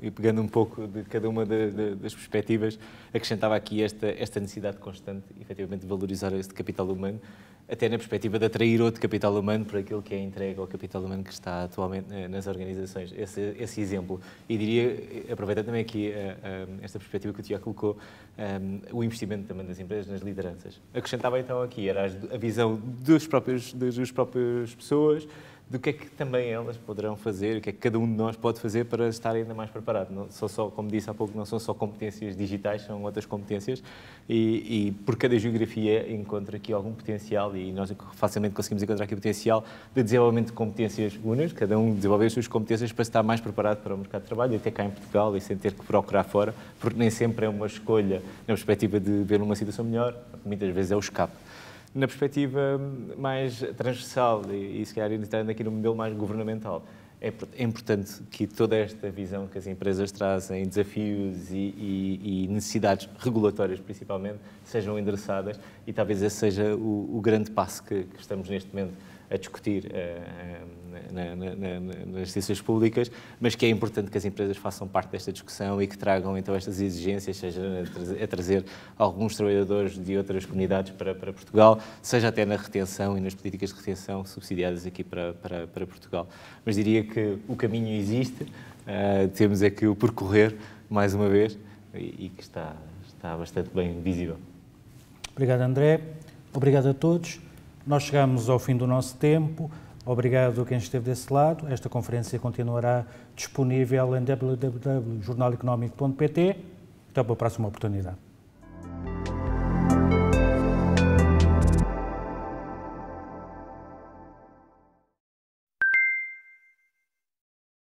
e pegando um pouco de cada uma das perspectivas, acrescentava aqui esta necessidade constante, efetivamente, de valorizar este capital humano, até na perspectiva de atrair outro capital humano para aquilo que é entregue ao capital humano que está atualmente nas organizações. Esse exemplo. E diria, aproveitando também aqui esta perspectiva que o Tiago colocou, o investimento também das empresas nas lideranças. Acrescentava então aqui, era a visão das próprias pessoas, do que é que também elas poderão fazer, o que é que cada um de nós pode fazer para estar ainda mais preparado. Não são só, como disse há pouco, não são só competências digitais, são outras competências e por cada geografia encontra aqui algum potencial e nós facilmente conseguimos encontrar aqui potencial de desenvolvimento de competências únicas, cada um desenvolver as suas competências para estar mais preparado para o mercado de trabalho, até cá em Portugal e sem ter que procurar fora, porque nem sempre é uma escolha na perspectiva de ver uma situação melhor, muitas vezes é o escape. Na perspectiva mais transversal e se calhar entrando aqui no modelo mais governamental, é importante que toda esta visão que as empresas trazem, desafios e necessidades regulatórias principalmente, sejam endereçadas e talvez esse seja o grande passo que estamos neste momento a discutir nas instituições públicas, mas que é importante que as empresas façam parte desta discussão e que tragam então estas exigências, seja a trazer alguns trabalhadores de outras comunidades para Portugal, seja até na retenção e nas políticas de retenção subsidiadas aqui para Portugal. Mas diria que o caminho existe, temos é que o percorrer mais uma vez e que está bastante bem visível. Obrigado, André. Obrigado a todos. Nós chegamos ao fim do nosso tempo. Obrigado a quem esteve desse lado. Esta conferência continuará disponível em www.jornaleconómico.pt. Até para a próxima oportunidade.